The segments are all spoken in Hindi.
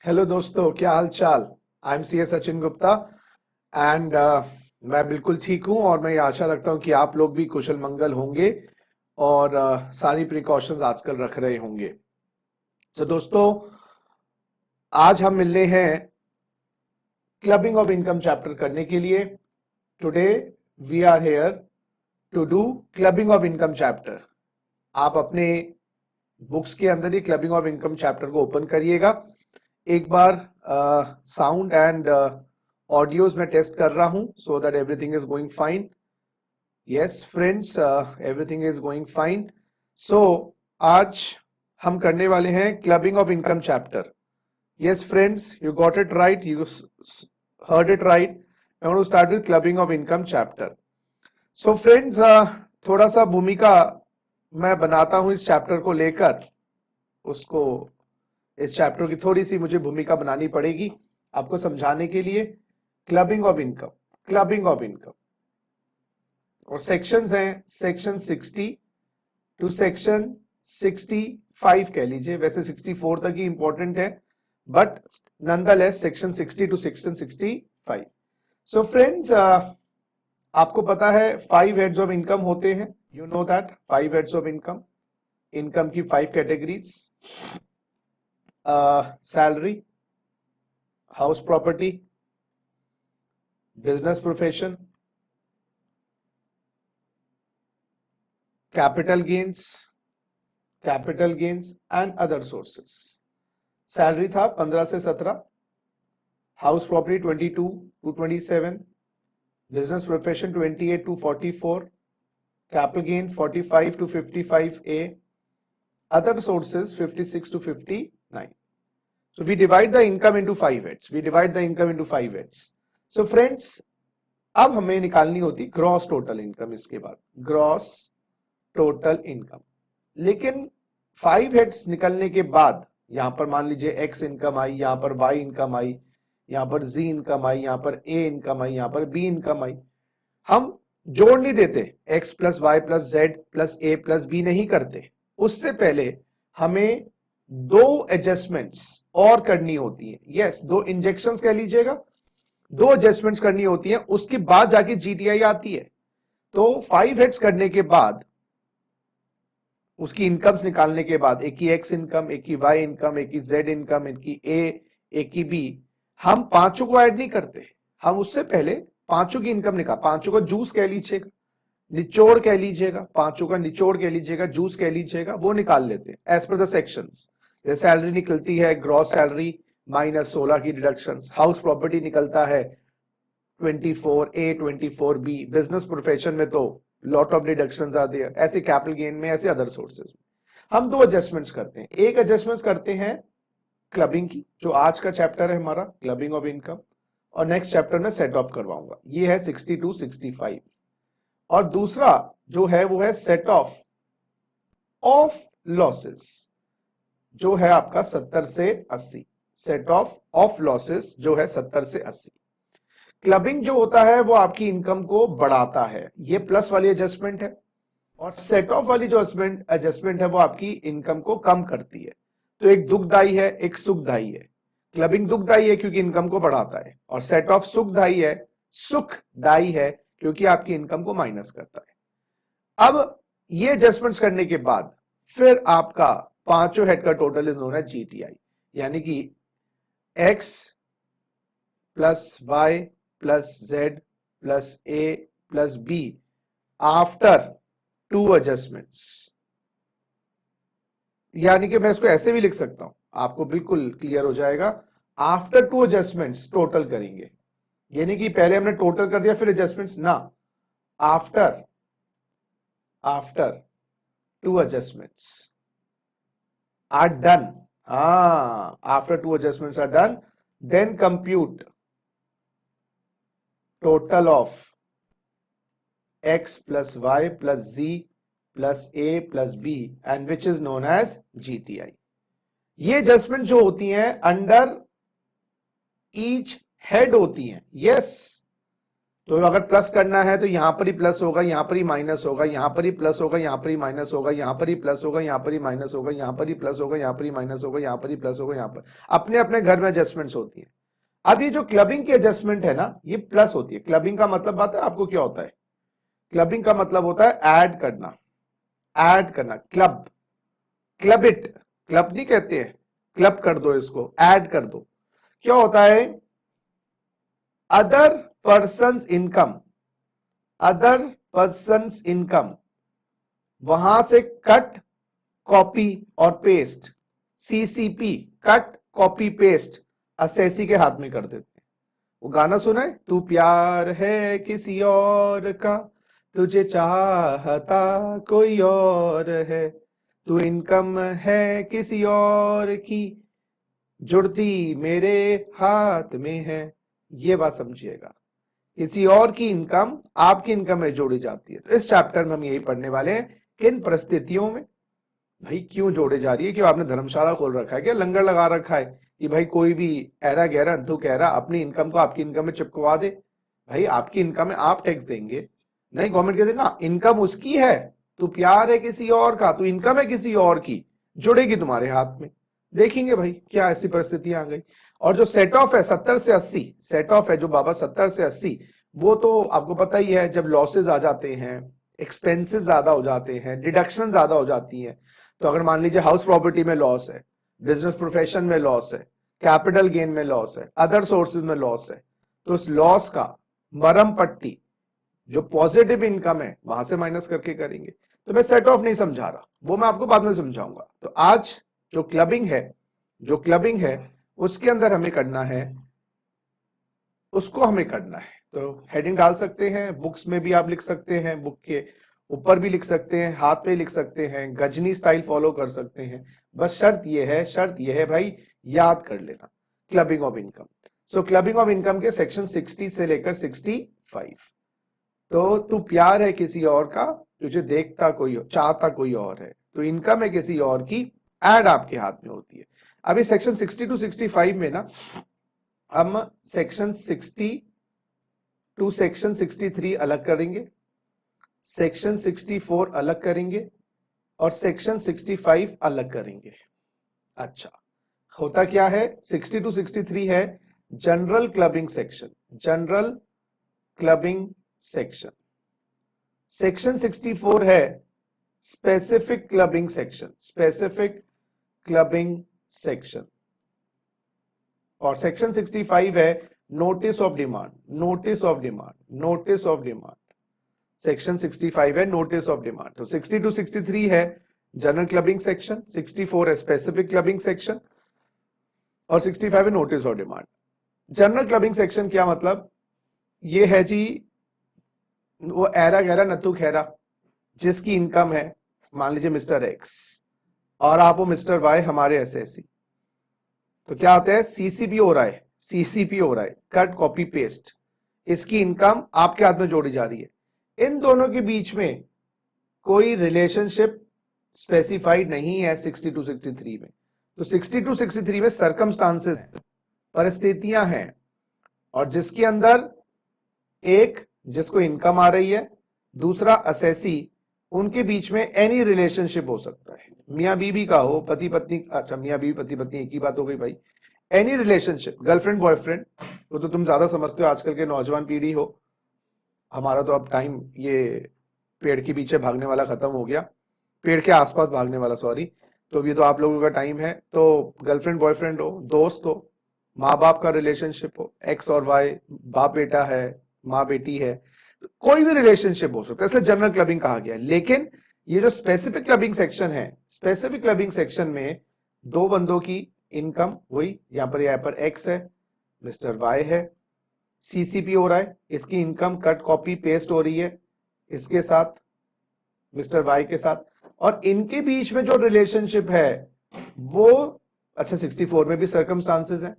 हेलो दोस्तों, क्या हाल चाल। I am C S Sachin Gupta and मैं बिल्कुल ठीक हूं और मैं ये आशा रखता हूं कि आप लोग भी कुशल मंगल होंगे और सारी प्रिकॉशंस आजकल रख रहे होंगे। तो दोस्तों, आज हम मिलने हैं क्लबिंग ऑफ इनकम चैप्टर करने के लिए। Today we are here to do clubbing of income chapter. आप अपने बुक्स के अंदर ही क्लबिंग ऑफ इनकम चैप्टर को ओपन करिएगा। एक बार साउंड एंड ऑडियोज में टेस्ट कर रहा हूं so that everything is going fine. Yes friends, everything is going fine. So आज हम करने वाले हैं clubbing of income chapter. Yes friends, you got it right, you heard it right. I want to start with clubbing of income chapter. So friends, थोड़ा सा भूमिका मैं बनाता हूं इस चैप्टर को लेकर। उसको इस चैप्टर की थोड़ी सी मुझे भूमिका बनानी पड़ेगी आपको समझाने के लिए। Clubbing of income, clubbing of income और सेक्शंस हैं सेक्शन 60 टू सेक्शन 65 कह लीजिए, वैसे 64 तक ही इंपॉर्टेंट है but nonetheless section 60 to section 65। So friends, आपको पता है 5 हेड्स ऑफ इनकम होते हैं। You know that 5 heads of income, income की 5 categories: salary, house property, business profession, capital gains and other sources. Salary था 15 से 17, house property 22 to 27, business profession 28 to 44, capital gain 45 to 55A, other sources 56 to 59. So we divide the income into 5 heads. So friends, अब हमें निकालनी होती ग्रॉस टोटल इनकम। इसके बाद ग्रॉस टोटल इनकम, लेकिन 5 हेड्स निकलने के बाद यहां पर मान लीजिए एक्स इनकम आई, यहां पर वाई इनकम आई, यहां पर जी इनकम आई, यहां पर ए इनकम आई, यहां पर बी इनकम आई। हम जोड़ नहीं देते, X plus Y plus Z plus A plus B नहीं करते। उससे पहले हमें 2 एडजस्टमेंट्स और करनी होती है। यस, 2 इंजेक्शंस कह लीजिएगा, 2 एडजस्टमेंट्स करनी होती है, उसके बाद जाके जीटीआई आती है। तो 5 हेड्स करने के बाद, उसकी इनकम्स निकालने के बाद, एक की एक्स इनकम, एक की वाई इनकम, एक की जेड इनकम, एक की ए, एक की बी, हम पांचों को ऐड नहीं करते। हम उससे पहले पांचों की इनकम निकाल, पांचों का जूस कह लीजिएगा, निचोड़ कह लीजिएगा, पांचों का निचोड़ कह लीजिएगा, जूस कह लीजिएगा, वो निकाल लेते हैं एज पर द सेक्शंस। जैसे सैलरी निकलती है ग्रॉस सैलरी माइनस 16 की डिडक्शंस, हाउस प्रॉपर्टी निकलता है 24A 24B, बिजनेस प्रोफेशन में तो lot of deductions are there, ऐसे कैपिटल गेन में, ऐसे अदर सोर्सेज में। हम 2 एडजस्टमेंट्स करते हैं। एक एडजस्टमेंट करते हैं क्लबिंग की, जो आज का चैप्टर है हमारा क्लबिंग ऑफ इनकम, और नेक्स्ट चैप्टर में सेट ऑफ करवाऊंगा। ये है 62 65। और दूसरा जो है वो है सेट ऑफ लॉसेस, जो है आपका 70 से 80। सेट ऑफ लॉसेस जो है 70 से 80। क्लबिंग जो होता है वो आपकी इनकम को बढ़ाता है, ये प्लस वाली एडजस्टमेंट है, और सेट ऑफ वाली जो एडजस्टमेंट है वो आपकी इनकम को कम करती है। तो एक दुखदाई है, एक सुखदाई है। क्लबिंग दुखदाई है क्योंकि इनकम को बढ़ाता है, और सेट ऑफ सुखदाई है क्योंकि आपकी इनकम को माइनस करता है। अब ये एडजस्टमेंट्स करने के बाद फिर आपका पांचों हेड का total is known as GTI, यानी कि X plus Y plus Z plus A plus B after 2 adjustments. यानी कि मैं इसको ऐसे भी लिख सकता हूं, आपको बिल्कुल क्लियर हो जाएगा। आफ्टर 2 एडजस्टमेंट्स टोटल करेंगे, यानी कि पहले हमने टोटल कर दिया फिर एडजस्टमेंट्स ना, after 2 adjustments are done. After 2 adjustments are done, then compute total of x plus y plus z plus a plus b and which is known as GTI। ये एडजस्टमेंट जो होती हैं अंडर ईच हेड होती हैं। यस, तो अगर प्लस करना है तो यहां पर ही प्लस होगा, यहां पर ही माइनस होगा, यहां पर ही प्लस होगा, यहां पर ही माइनस होगा, यहां पर ही प्लस होगा, यहां पर ही माइनस होगा, यहां पर ही प्लस होगा, यहां पर ही माइनस होगा, यहां पर ही प्लस होगा, यहां पर अपने अपने घर में एडजस्टमेंट्स होती है। अब ये जो क्लबिंग की एडजस्टमेंट है ना, ये प्लस होती है। क्लबिंग का मतलब बात है आपको क्या होता है? क्लबिंग का मतलब होता है ऐड करना, ऐड करना, क्लब, क्लब इट, क्लब नहीं कहते हैं, क्लब कर दो इसको, ऐड कर दो। क्या होता है? Other persons income, other persons income, वहां से कट, कॉपी और paste, CCP, cut copy paste, assessee के हाथ में कर देते हैं। वो गाना सुना है, तू प्यार है किसी और का, तुझे चाहता कोई और है, तू इनकम है किसी और की, जुड़ती मेरे हाथ में है। ये बात समझिएगा, किसी और की इनकम आपकी इनकम में जोड़ी जाती है। तो इस चैप्टर में हम यही पढ़ने वाले हैं, किन परिस्थितियों में भाई क्यों जोड़े जा रही है। क्यों आपने धर्मशाला खोल रखा है क्या, लंगर लगा रखा है कि भाई कोई भी ऐरा गहरा अंतु कह रहा अपनी इनकम को आपकी इनकम में चिपकवा दे? भाई आपकी इनकम में आप टैक्स देंगे, नहीं गवर्नमेंट कहते ना इनकम उसकी है, तू प्यार है किसी और का, तू इनकम है किसी और की, जुड़ेगी तुम्हारे हाथ में। देखेंगे भाई क्या ऐसी परिस्थितियां आ गई। और जो सेट ऑफ है 70 से 80, सेट ऑफ है जो बाबा 70 से 80, वो तो आपको पता ही है, जब लॉसेज आ जाते हैं, एक्सपेंसेस ज्यादा हो जाते हैं, डिडक्शन ज्यादा हो जाती है। तो अगर मान लीजिए हाउस प्रॉपर्टी में लॉस है, बिजनेस प्रोफेशन में लॉस है, कैपिटल गेन में लॉस है, अदर सोर्सेज में लॉस है, तो उस लॉस का मरम पट्टी जो पॉजिटिव इनकम है वहां से माइनस करके करेंगे। तो मैं सेट ऑफ नहीं समझा रहा, वो मैं आपको बाद में समझाऊंगा। तो आज जो क्लबिंग है, जो क्लबिंग है उसके अंदर हमें करना है, उसको हमें करना है। तो हेडिंग डाल सकते हैं, बुक्स में भी आप लिख सकते हैं, बुक के ऊपर भी लिख सकते हैं, हाथ पे लिख सकते हैं, गजनी स्टाइल फॉलो कर सकते हैं। बस शर्त यह है भाई, याद कर लेना, clubbing of income. So clubbing of income के सेक्शन 60 से लेकर 65। तो तू प्यार है किसी और का, तुझे देखता कोई चाहता कोई और है, तो इनकम है किसी और की, ऐड आपके हाथ में होती है। अभी सेक्शन 60 टू 65 में ना हम सेक्शन 60 टू सेक्शन 63 अलग करेंगे, सेक्शन 64 अलग करेंगे और सेक्शन 65 अलग करेंगे। अच्छा, होता क्या है, 60 टू 63 है general clubbing section, general clubbing section. Section 64 है specific clubbing section, specific clubbing section. और सेक्शन 65 है notice of demand, notice of demand, notice of demand. Section 65 है नोटिस ऑफ डिमांड। तो 60 टू 63 है जनरल क्लबिंग सेक्शन, 64 है स्पेसिफिक क्लबिंग सेक्शन और 65 है notice of demand. General clubbing section क्या मतलब, ये है जी वो ऐरा गहरा नत्थु खैरा जिसकी इनकम है मान लीजिए मिस्टर एक्स और आप हो मिस्टर वाई हमारे एसएससी। तो क्या होता है, सीसीपी हो रहा है, सीसीपी हो रहा है, कट कॉपी पेस्ट, इसकी इनकम आपके हाथ में जोड़ी जा रही है। इन दोनों के बीच में कोई रिलेशनशिप स्पेसिफाइड नहीं है 60 टू 63 में। तो 60 टू 63 में सर्कमस्टांसेस हैं, परिस्थितियां हैं, और जिसके अंदर एक जिसको इनकम आ रही है, दूसरा असेसी, उनके बीच में एनी रिलेशनशिप हो सकता है, मियां बीबी का हो, पति पत्नी, अच्छा मियां बीबी पति पत्नी एक ही बात हो गई भाई, एनी रिलेशनशिप, गर्लफ्रेंड बॉयफ्रेंड, वो तो तुम ज्यादा समझते हो, आजकल के नौजवान पीढ़ी हो, हमारा तो अब टाइम ये पेड़ के पीछे भागने वाला खत्म हो गया, पेड़ के आसपास भागने वाला, सॉरी। तो ये तो आप लोगों का टाइम है। तो गर्लफ्रेंड बॉयफ्रेंड हो, दोस्त हो, माँ बाप का रिलेशनशिप हो, एक्स और वाई, बाप बेटा है, माँ बेटी है, कोई भी रिलेशनशिप हो सकता है, इसलिए जनरल क्लबिंग कहा गया है। लेकिन ये जो स्पेसिफिक क्लबिंग सेक्शन है, स्पेसिफिक क्लबिंग सेक्शन में दो बंदों की इनकम, वही यहाँ पर एक्स है, मिस्टर वाई है, सीसीपी हो रहा है, इसकी इनकम कट कॉपी पेस्ट हो रही है इसके साथ, मिस्टर वाई के साथ, और इनके बीच में जो रिलेशनशिप है वो, अच्छा 64 में भी सर्कमस्टांसेस हैं,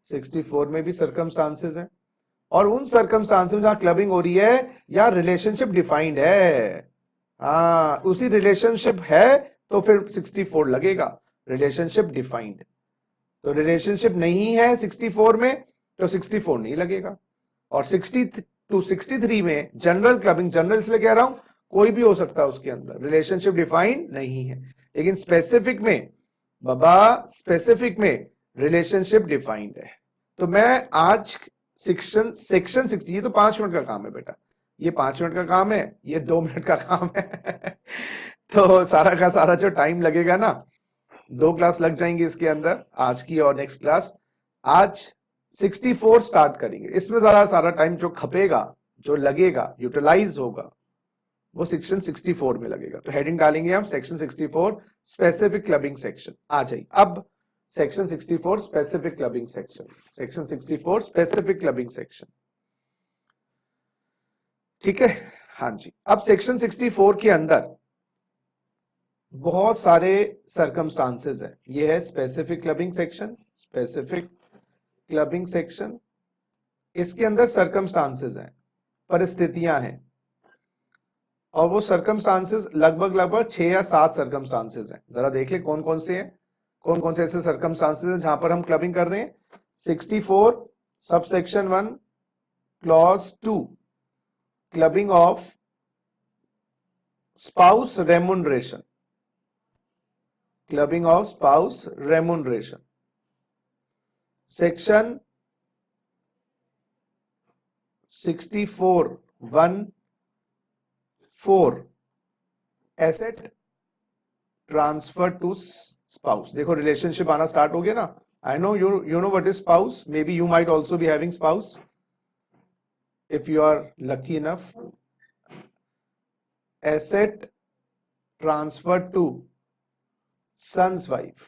64 में भी सर्कमस्टांसेस हैं, और उन सर्कमस्टांसेस में जहां क्लबिंग हो रही है या रिलेशनशिप डिफाइंड है, हाँ उसी रिलेशनशिप है तो फिर 64 लगेगा, रिलेशनशिप डिफाइंड। तो रिलेशनशिप नहीं है 64 में तो 64 नहीं लगेगा। और 60 263 में जनरल क्लबिंग, जनरल इसलिए कह रहा हूं कोई भी हो सकता है उसके अंदर, रिलेशनशिप डिफाइन नहीं है, लेकिन स्पेसिफिक में बाबा, स्पेसिफिक में रिलेशनशिप डिफाइंड है। तो मैं आज सेक्शन 60, ये तो 5 मिनट का काम है बेटा, ये 5 मिनट का काम है, ये 2 मिनट का काम है तो सारा का सारा जो टाइम लगेगा ना, 2 क्लास लग जाएंगे इसके अंदर, आज की और नेक्स्ट क्लास। आज 64 स्टार्ट करेंगे, इसमें सारा टाइम जो खपेगा, जो लगेगा, यूटिलाइज होगा, वो सेक्शन 64 में लगेगा। तो हेडिंग डालेंगे हम सेक्शन 64 स्पेसिफिक क्लबिंग सेक्शन। आ जाइए अब section 64 specific clubbing section, section 64 specific clubbing section, ठीक है। हाँ जी, अब सेक्शन 64 के अंदर बहुत सारे सर्कमस्टांसेस है। ये है specific clubbing section, specific clubbing section, इसके अंदर सर्कमस्टांसेस हैं, परिस्थितियां हैं, और वो सर्कमस्टांसेस लगभग 6 या 7 सर्कमस्टांसेस हैं। जरा देख ले कौन कौन से हैं, कौन कौन से ऐसे सर्कमस्टांसेस हैं जहां पर हम क्लबिंग कर रहे हैं। 64 subsection 1 clause 2 clubbing of spouse remuneration, clubbing of spouse remuneration. Section 64 1 4 asset transfer to spouse. देखो रिलेशनशिप आना स्टार्ट हो गया ना। I know you know what is spouse, maybe you might also be having spouse if you are lucky enough. Asset transferred to son's wife,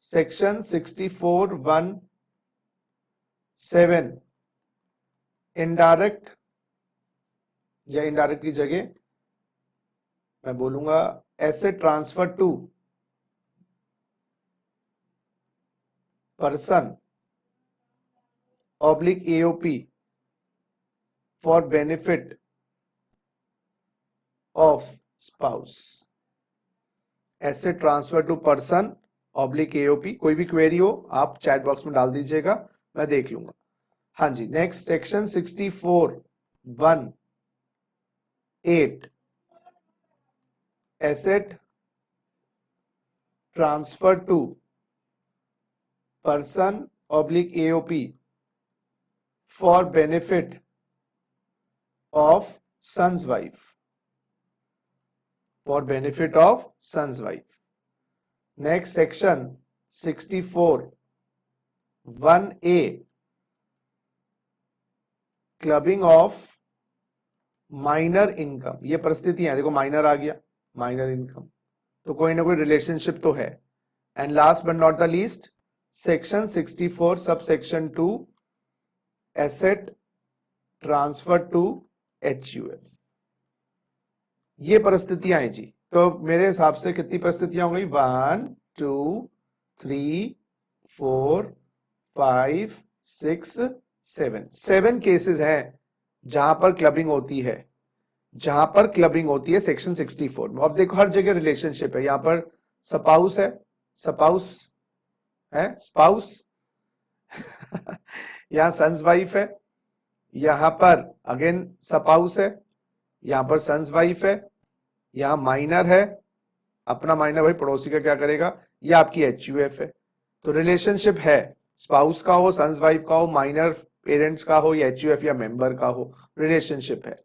section 64 1 7 indirect, या इनडायरेक्ट की जगह मैं बोलूंगा asset transfer to person oblique AOP for benefit of spouse, asset transfer to person oblique AOP। कोई भी क्वेरी हो आप चैट बॉक्स में डाल दीजिएगा, मैं देख लूंगा। हाँ जी, next section 64 1 8 asset transfer to person oblique AOP for benefit of son's wife, for benefit of son's wife. Next section 64 1A clubbing of minor income। ये परिस्थितियां, देखो माइनर आ गया, माइनर इनकम, तो कोई ना कोई रिलेशनशिप तो है। And last but not the least section 64 subsection 2 asset transfer to HUF। ये परिस्थितियां हैं जी। तो मेरे हिसाब से कितनी परिस्थितियां हो गई, 1 2 3 4 5 6 7 7 केसेस हैं जहां पर क्लबिंग होती है, जहां पर क्लबिंग होती है सेक्शन 64 में। अब देखो हर जगह रिलेशनशिप है, यहां पर स्पाउस है, स्पाउस है, स्पाउस यहां सन्स वाइफ है, यहां पर अगेन स्पाउस है, यहां पर सन्स वाइफ है, यहां माइनर है, अपना माइनर भाई पड़ोसी का क्या करेगा, ये आपकी HUF है। तो रिलेशनशिप है, स्पाउस का हो, सन्स वाइफ का हो, माइनर पेरेंट्स का हो, या HUF या मेंबर का हो, रिलेशनशिप है,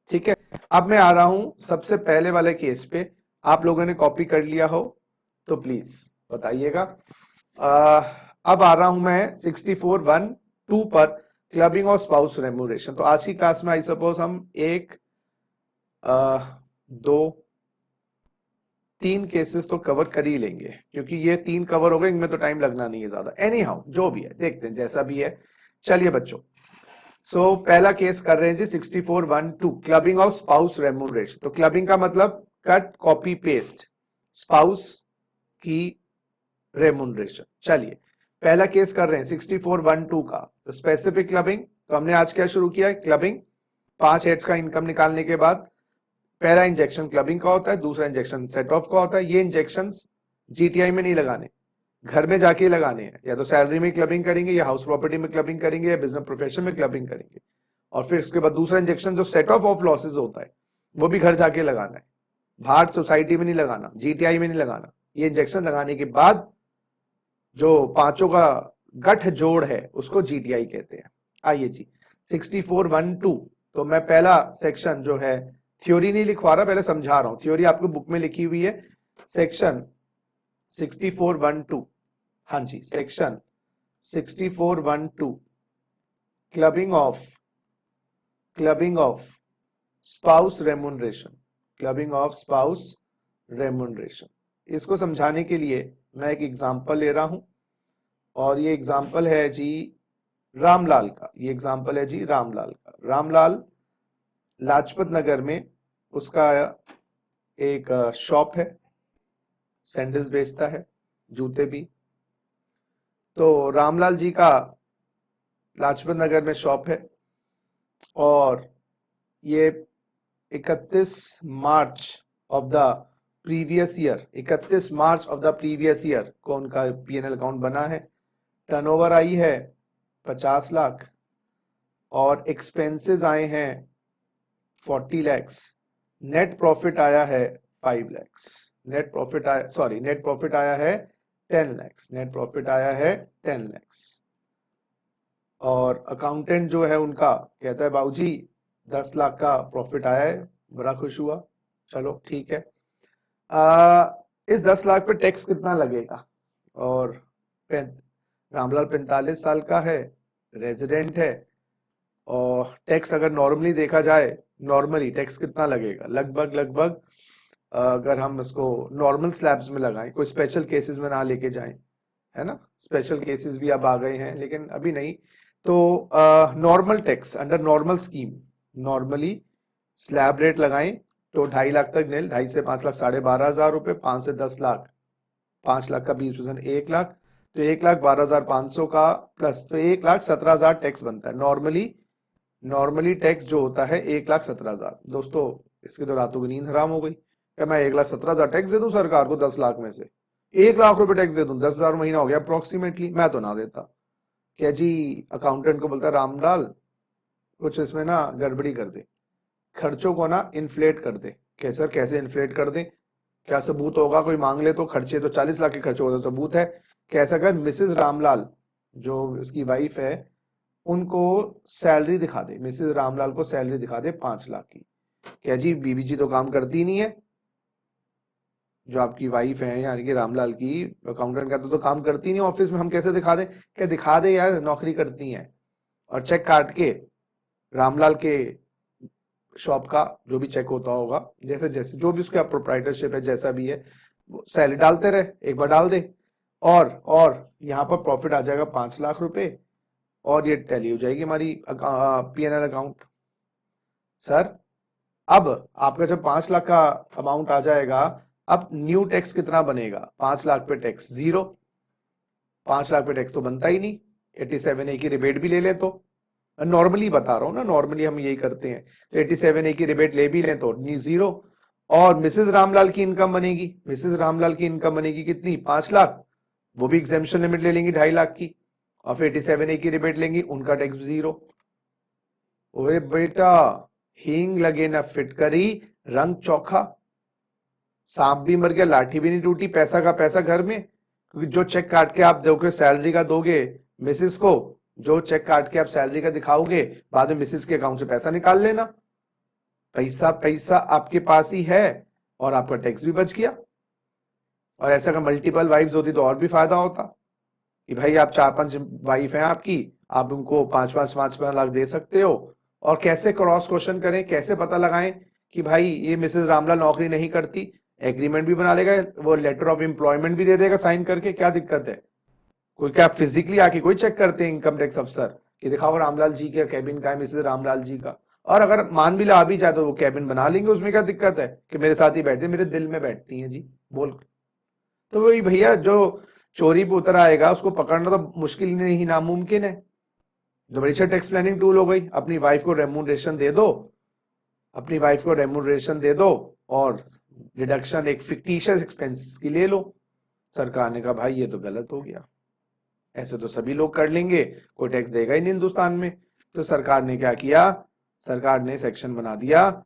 ठीक है। अब मैं आ रहा हूं सबसे पहले वाले केस पे। आप लोगों ने कॉपी कर लिया हो तो प्लीज बताइएगा। अब आ रहा हूं मैं 64 1 2 पर क्लबिंग ऑफ स्पाउस रेम्यूनरेशन। तो आज की क्लास में आई सपोज हम 1 2 3 केसेस तो कवर कर ही लेंगे, क्योंकि ये 3 कवर हो गए, इनमें तो टाइम लगना नहीं है ज्यादा। एनी हाउ जो भी है देखते हैं, जैसा भी है। चलिए बच्चों, सो पहला केस कर रहे हैं जी 64 1 2 क्लबिंग ऑफ स्पाउस रेम्यूनरेशन। तो क्लबिंग का मतलब कट कॉपी पेस्ट स्पाउस की रेम्यूनरेशन। चलिए पहला केस कर रहे हैं 64 1 2 का। तो स्पेसिफिक क्लबिंग, तो हमने आज क्या शुरू किया है, क्लबिंग 5 हेड्स का इनकम निकालने के बाद पहला इंजेक्शन क्लबिंग का होता है, दूसरा इंजेक्शन सेट ऑफ का होता है। ये इंजेक्शंस GTI में नहीं लगाने, घर में जाके लगाने हैं, या तो सैलरी में क्लबिंग करेंगे, या हाउस प्रॉपर्टी में क्लबिंग करेंगे, या बिजनेस प्रोफेशन में क्लबिंग करेंगे। और फिर उसके बाद दूसरा इंजेक्शन जो सेट ऑफ लॉसेज होता है वो भी घर जाके लगाना है, बाहर सोसाइटी में नहीं लगाना, जीटीआई में नहीं लगाना। ये इंजेक्शन लगाने के बाद जो पांचों का गठ जोड़ है उसको जीटीआई कहते हैं। आइए जी 6412, तो मैं पहला सेक्शन जो है थ्योरी नहीं लिखवा रहा, पहले समझा रहा हूं। थ्योरी आपको बुक में लिखी हुई है, सेक्शन 6412। हाँ जी, section 6412, clubbing of spouse remuneration, clubbing of spouse remuneration. इसको समझाने के लिए मैं एक एग्जांपल ले रहा हूं, और ये एग्जांपल है जी रामलाल का। ये एग्जांपल है जी रामलाल का। रामलाल लाजपत नगर में उसका एक शॉप है, सैंडल्स बेचता है, जूते भी। तो रामलाल जी का लाजपत नगर में शॉप है, और ये 31 March of the previous year, 31 March of the previous year को उनका पीएनएल अकाउंट बना है। टर्नओवर आई है 50 लाख, और एक्सपेंसेस आए हैं 40 लैक्स। नेट प्रॉफिट आया है 5 लैक्स। नेट प्रॉफिट आया है 10 लैक्स। नेट प्रॉफिट आया है 10 लैक्स। और अकाउंटेंट जो है उनका कहता है बाबूजी 10 लाख का प्रॉफिट आया है, बड़ा खुश हुआ। चलो ठीक है। इस 10 लाख पे टैक्स कितना लगेगा? और रामलाल 45 साल का है, रेजिडेंट है, और टैक्स अगर नॉर्मली देखा जाए, नॉर्मली टैक्स कितना लगेगा? लगभग अगर हम इसको नॉर्मल स्लैब्स में लगाएं, कोई स्पेशल केसेस में ना लेके जाएं, है ना, स्पेशल केसेस भी अब आ गए हैं लेकिन अभी नहीं। तो normal tax under normal scheme, normally slab rate लगाएं तो 2.5 लाख तक नील, 2.5 से 5 लाख 12,500 रुपए, 5 से 10 लाख 5 लाख का 20% 1 लाख, तो 1,12,500 का प्लस, तो 1,17,000 टैक्स बनता है नॉर्मली टैक्स जो होता है 1,17,000। दोस्तों इसकी तो रातों की नींद हराम हो गई। क्या मैं 1,17,000 टैक्स दे दूं सरकार को? 10 लाख में से 1 लाख रुपए टैक्स दे दूं, 10,000 महीना हो गया अप्रोक्सीमेटली। मैं तो ना देता। क्या जी अकाउंटेंट को बोलता रामलाल कुछ इसमें ना गड़बड़ी कर दे, खर्चों को ना इन्फ्लेट कर दे। सर कैसे इन्फ्लेट कर दे? क्या सबूत होगा? कोई मांग ले तो खर्चे तो 40 लाख के खर्चे होते, सबूत है? कैसा कर, मिसेस रामलाल जो इसकी वाइफ है उनको सैलरी दिखा दे, मिसेस रामलाल को सैलरी दिखा दे 5 लाख की। क्या जी बीबी जी तो काम करती नहीं है? जो आपकी वाइफ है यानी कि रामलाल की, अकाउंटेंट का तो काम करती नहीं ऑफिस में, हम कैसे दिखा दे? क्या दिखा दे यार, नौकरी करती है। और चेक काट के रामलाल के शॉप का जो भी चेक होता होगा, जैसे जैसे जो भी उसका प्रोप्राइटरशिप है जैसा भी है, सैलरी डालते रहे, एक बार डाल दे, और यहाँ पर प्रॉफिट आ जाएगा 5 लाख रुपए, और ये टैली हो जाएगी हमारी पीएनएल अकाउंट। सर अब आपका जब 5 लाख का अमाउंट आ जाएगा, अब न्यू टैक्स कितना बनेगा? 5 लाख पे टैक्स 0, 5 लाख पे टैक्स तो बनता ही नहीं। 87A की रिबेट भी ले ले तो, नॉर्मली बता रहा हूं ना, नॉर्मली हम यही करते हैं। तो 87A की रिबेट ले भी लें तो 0। और मिसेस रामलाल की इनकम बनेगी, मिसेस रामलाल की इनकम बनेगी कितनी? 5 लाख, वो भी एग्जेम्पशन लिमिट ले लेंगी 2.5 लाख की, और फिर 87A की रिबेट लेंगी, उनका टैक्स 0। ओए बेटा हींग लगे ना फिटकरी, रंग चौखा, सांप भी मर गया लाठी भी नहीं टूटी, पैसा का पैसा घर में। क्योंकि जो चेक काट के आप दोगे सैलरी का दोगे मिसेस को, जो चेक काट के आप सैलरी का दिखाओगे, बाद में मिसेस के अकाउंट से पैसा निकाल लेना। पैसा आपके पास ही है, और आपका टैक्स भी बच गया। और ऐसा अगर मल्टीपल वाइफ्स होती तो और भी फायदा होता कि भाई आप 4-5 वाइफ हैं आपकी, आप उनको 5-5 लाख दे सकते हो। और कैसे क्रॉस क्वेश्चन करें, कैसे पता लगाएं कि भाई ये मिसेस रामलाल नौकरी नहीं करती? एग्रीमेंट भी बना लेगा, वो लेटर ऑफ एम्प्लॉयमेंट भी दे देगा साइन करके, क्या दिक्कत है? कोई क्या फिजिकली आके कोई चेक करते हैं इनकम टैक्स अफसर कि दिखाओ रामलाल जी का कैबिन का है, मिसेस रामलाल जी का? और अगर मान भी ला आ भी जाए तो वो कैबिन बना लेंगे, उसमें क्या दिक्कत है कि मेरे साथ ही बैठते, मेरे दिल में बैठती हैं जी, बोल। तो वही भैया जो चोरी पे उतर आएगा उसको पकड़ना तो मुश्किल नहीं, नामुमकिन है। जो बड़ी अच्छा टैक्स प्लानिंग टूल हो गई, अपनी वाइफ को रेम्यूनरेशन दे दो, अपनी वाइफ को रेम्यूनरेशन दे दो, और डिडक्शन एक फिक्टिशियस एक्सपेंसेस की ले लो। सरकार ने कहा भाई ये तो गलत हो गया, ऐसे तो सभी लोग कर लेंगे, कोई टैक्स देगा ही नहीं हिंदुस्तान में। तो सरकार ने क्या किया, सरकार ने सेक्शन बना दिया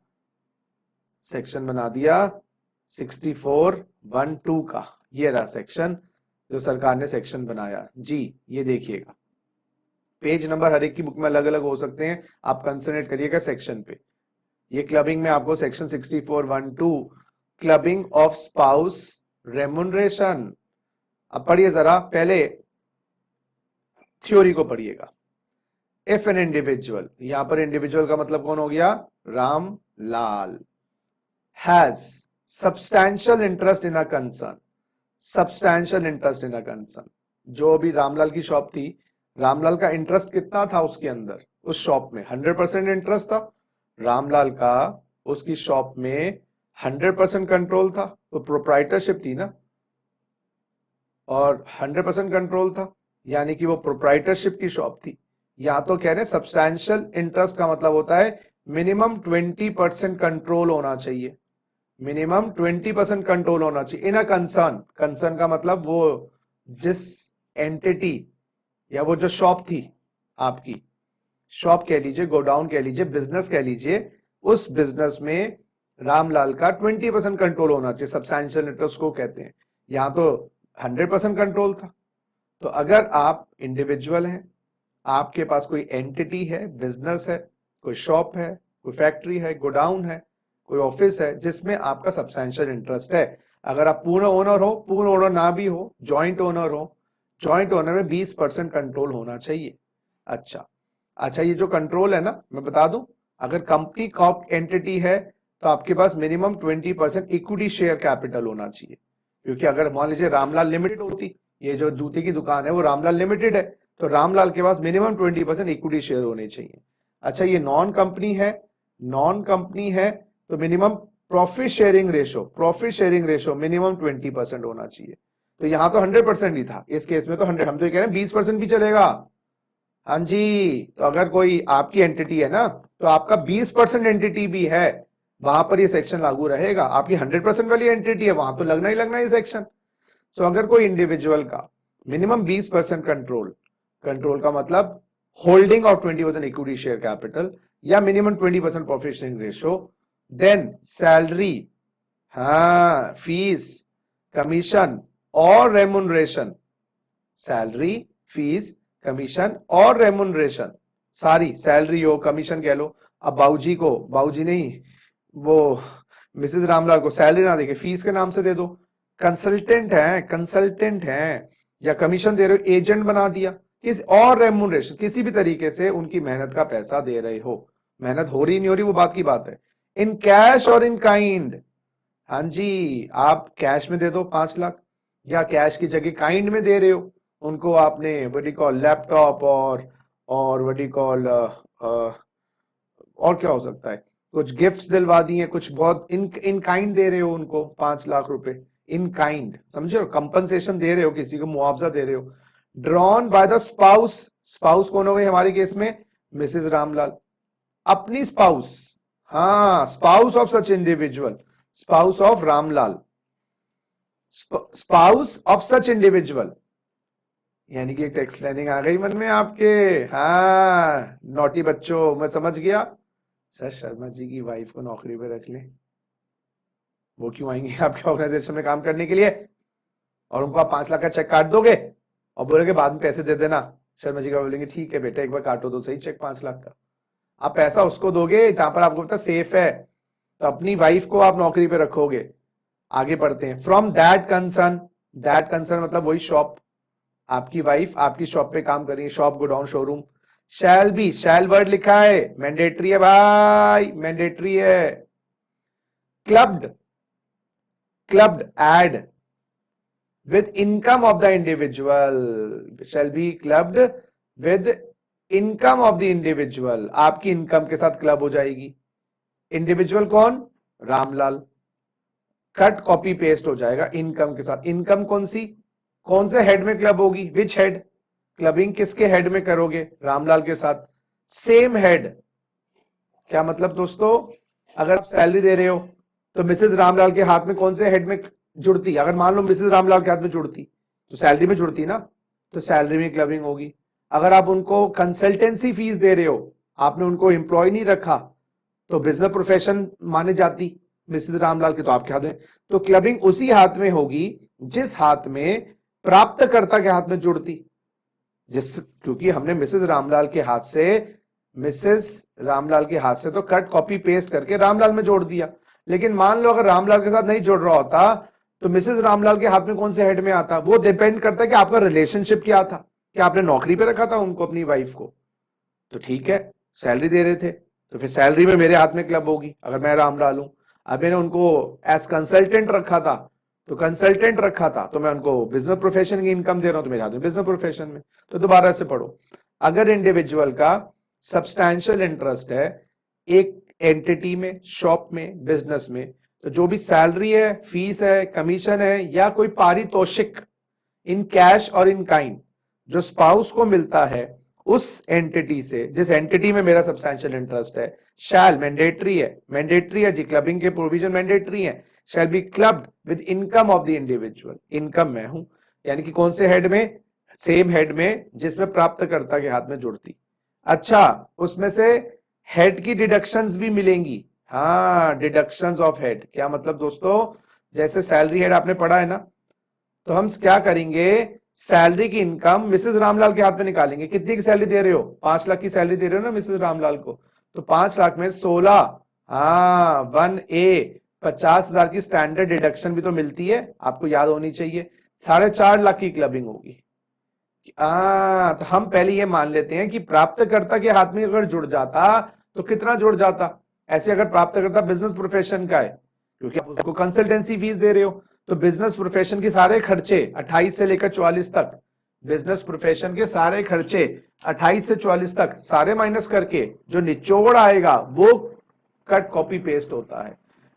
64(1)(2) का। ये रहा सेक्शन जो सरकार ने सेक्शन बनाया जी। ये देखिएगा, पेज नंबर हर एक की बुक में अलग अलग हो सकते हैं, आप कंसंट्रेट करिएगा सेक्शन पे। ये क्लबिंग में आपको section 64(1)(2) clubbing of spouse remuneration. अब पढ़िए जरा, पहले थ्योरी को पढ़िएगा। इफ एन इंडिविजुअल, यहां पर इंडिविजुअल का मतलब कौन हो गया, Ram Lal, has substantial interest in a concern, substantial interest in a concern. जो अभी रामलाल की शॉप थी, रामलाल का इंटरेस्ट कितना था उसके अंदर, उस शॉप में 100% इंटरेस्ट था रामलाल का, उसकी शॉप में 100% कंट्रोल था, तो प्रोप्राइटरशिप थी ना, और 100% कंट्रोल था, यानी कि वो प्रोप्राइटरशिप की शॉप थी। या तो कह रहे हैं सब्सटैंशियल इंटरेस्ट का मतलब होता है मिनिमम 20% कंट्रोल होना चाहिए, मिनिमम 20% कंट्रोल होना चाहिए इन अ कंसर्न। कंसर्न का मतलब वो जिस एंटिटी या वो जो शॉप थी, आपकी शॉप कह लीजिए, गोडाउन कह लीजिए, बिजनेस कह लीजिए, उस बिजनेस में रामलाल का 20% कंट्रोल होना चाहिए, सब्सटैंशियल इंटरेस्ट को कहते हैं। यहां तो 100% कंट्रोल था। तो अगर आप इंडिविजुअल हैं, आपके पास कोई एंटिटी है, बिजनेस है, कोई शॉप है, कोई फैक्ट्री है, गोडाउन है, कोई ऑफिस है, जिसमें आपका सब्सटैंशियल इंटरेस्ट है, अगर आप पूर्ण ओनर हो, पूर्ण ओनर ना भी हो, जॉइंट ओनर हो, जॉइंट ओनर में 20% कंट्रोल होना चाहिए। अच्छा, ये जो कंट्रोल है ना, मैं बता दूं, अगर कंपनी कॉप एंटिटी है तो आपके पास मिनिमम 20% इक्विटी शेयर कैपिटल होना चाहिए। क्योंकि अगर मान लीजिए रामलाल लिमिटेड होती, ये जो जूते की दुकान है वो रामलाल लिमिटेड है, तो रामलाल के पास मिनिमम 20% इक्विटी शेयर होने चाहिए। अच्छा, ये नॉन कंपनी है, नॉन कंपनी है तो minimum profit sharing ratio minimum 20% होना चाहिए। तो यहां तो 100% ही था, इस केस में तो 100, हम तो ये कह रहे हैं 20% भी चलेगा। हाँ जी, तो अगर कोई आपकी एंटिटी है ना, तो आपका 20% एंटिटी भी है, वहां पर ये सेक्शन लागू रहेगा। आपकी 100% वाली एंटिटी है, वहां तो लगना ही लगना ये सेक्शन। सो अगर कोई इंडिविजुअल का मिनिमम 20% कंट्रोल का मतलब holding of 20% equity share capital या minimum 20% profit sharing ratio, then salary, हाँ, फीस, कमीशन और रेमुनरेशन, सैलरी, फीस, कमीशन और रेमुनरेशन, सारी सैलरी हो, कमीशन कह लो। अब बाबूजी नहीं, वो मिसेस रामलाल को सैलरी ना देके फीस के नाम से दे दो। कंसल्टेंट है या कमीशन दे रहे हो, एजेंट बना दिया, किस और रेमुनरेशन, किसी भी तरीके से उनकी मेहनत का पैसा दे रहे हो, मेहनत हो रही नहीं हो रही वो बात की बात है, इन कैश और इन काइंड। हाँ जी, आप कैश में दे दो 5 लाख, या कैश की जगह काइंड में दे रहे हो उनको, आपने व्हाट यू कॉल लैपटॉप और व्हाट यू कॉल और क्या हो सकता है, कुछ गिफ्ट्स दिलवा दिए, कुछ बहुत इन काइंड दे रहे हो उनको 5 लाख रुपए, इन काइंड, समझे, कंपनसेशन दे रहे हो, किसी को मुआवजा दे रहे हो। Drawn by the spouse, spouse कौन हो गई हमारे केस में, मिसेस रामलाल, अपनी स्पाउस, हाँ, spouse of such individual, spouse of Ramlal, spouse of such individual, यानी कि एक टेक्स्ट प्लानिंग आ गई मन में आपके। हाँ नोटी बच्चों, मैं समझ गया। सर शर्मा जी की वाइफ को नौकरी पे रख ले, वो क्यों आएंगे आपके ऑर्गेनाइजेशन में काम करने के लिए, और उनको आप 5 लाख का चेक काट दोगे और बोलोगे बाद में पैसे दे देना। शर्मा जी का बोलेंगे ठीक है बेटा, एक बार काटो तो सही चेक 5 लाख का। आप पैसा उसको दोगे जहां पर आपको पता सेफ है, तो अपनी वाइफ को आप नौकरी पे रखोगे। आगे बढ़ते हैं, फ्रॉम दैट कंसर्न मतलब वही शॉप, आपकी वाइफ आपकी शॉप पे काम कर रही है, shop, godown, showroom. Shall word लिखा है, मैंडेटरी है भाई, मैंडेटरी है। Clubbed add with income of the individual, shall be clubbed with income of the individual, आपकी इनकम के साथ क्लब हो जाएगी। इंडिविजुअल कौन, रामलाल, कट कॉपी पेस्ट हो जाएगा इनकम के साथ। इनकम कौन सी, कौन से हेड में क्लब होगी, विच हेड, क्लबिंग किसके हेड में करोगे, रामलाल के साथ, सेम हेड। क्या मतलब दोस्तों, अगर आप सैलरी दे रहे हो तो मिसेस रामलाल के हाथ में कौन से हेड में जुड़ती, अगर मान लो मिसेस रामलाल के हाथ में जुड़ती तो सैलरी में जुड़ती ना, तो सैलरी में क्लबिंग होगी। अगर आप उनको कंसल्टेंसी फीस दे रहे हो, आपने उनको एम्प्लॉय नहीं रखा, तो बिजनेस प्रोफेशन माने जाती मिसेस रामलाल के, तो आपके हाथ में, तो क्लबिंग उसी हाथ में होगी जिस हाथ में प्राप्तकर्ता के हाथ में जुड़ती, क्योंकि हमने मिसेस रामलाल के हाथ से तो कट कॉपी पेस्ट करके रामलाल में जोड़ दिया। लेकिन मान लो अगर रामलाल के साथ नहीं जुड़ रहा होता तो मिसेस रामलाल के हाथ में कौन से हेड में आता? वो डिपेंड करता है कि आपका रिलेशनशिप क्या था, कि आपने नौकरी पे रखा था उनको, अपनी वाइफ को, तो ठीक है सैलरी दे रहे थे, तो फिर सैलरी में मेरे हाथ में क्लब होगी अगर मैं रामलाल हूं। अब मैंने उनको एज कंसल्टेंट रखा था, तो मैं उनको बिजनेस प्रोफेशन की इनकम दे रहा हूं, तो मेरे हाथ में बिजनेस प्रोफेशन में। तो दोबारा से पढ़ो, अगर इंडिविजुअल का सब्सटैंशियल इंटरेस्ट है एक एंटिटी में, शॉप में, बिजनेस में, तो जो भी सैलरी है, फीस है, कमीशन है या कोई पारितोषिक इन कैश और इन काइंड जो स्पाउस को मिलता है उस एंटिटी से, जिस एंटिटी में मेरा सब्सटैंशियल इंटरेस्ट है, शैल मैंडेटरी है जी, क्लबिंग के प्रोविजन मैंडेटरी है, शैल be clubbed with income of the individual, income मैं हूं, यानी कि कौन से हेड में? सेम हेड में जिसमें प्राप्तकर्ता के हाथ में जुड़ती। अच्छा, उसमें से हेड की डिडक्शंस भी मिलेंगी, हाँ डिडक्शंस ऑफ हेड, क्या मतलब दोस्तों? जैसे सैलरी हेड आपने पढ़ा है ना, तो हम क्या करेंगे, सैलरी की इनकम मिसेस रामलाल के हाथ में निकालेंगे। कितनी की सैलरी दे रहे हो? 5 लाख की सैलरी दे रहे हो ना मिसेस रामलाल को, तो 5 लाख में 16, हाँ 1A 50,000 की स्टैंडर्ड डिडक्शन भी तो मिलती है, आपको याद होनी चाहिए। 4.5 लाख की क्लबिंग होगी। तो हम पहले ये मान लेते हैं कि प्राप्तकर्ता के हाथ में अगर जुड़ जाता तो कितना जुड़ जाता। ऐसे अगर प्राप्तकर्ता बिजनेस प्रोफेशन का है, क्योंकि आप उसको कंसल्टेंसी फीस दे रहे हो, तो बिजनेस प्रोफेशन के सारे खर्चे 28 से लेकर 44 तक, बिजनेस प्रोफेशन के सारे खर्चे 28 से 44 तक सारे माइनस करके जो निचोड़ आएगा वो कट कॉपी पेस्ट होता है।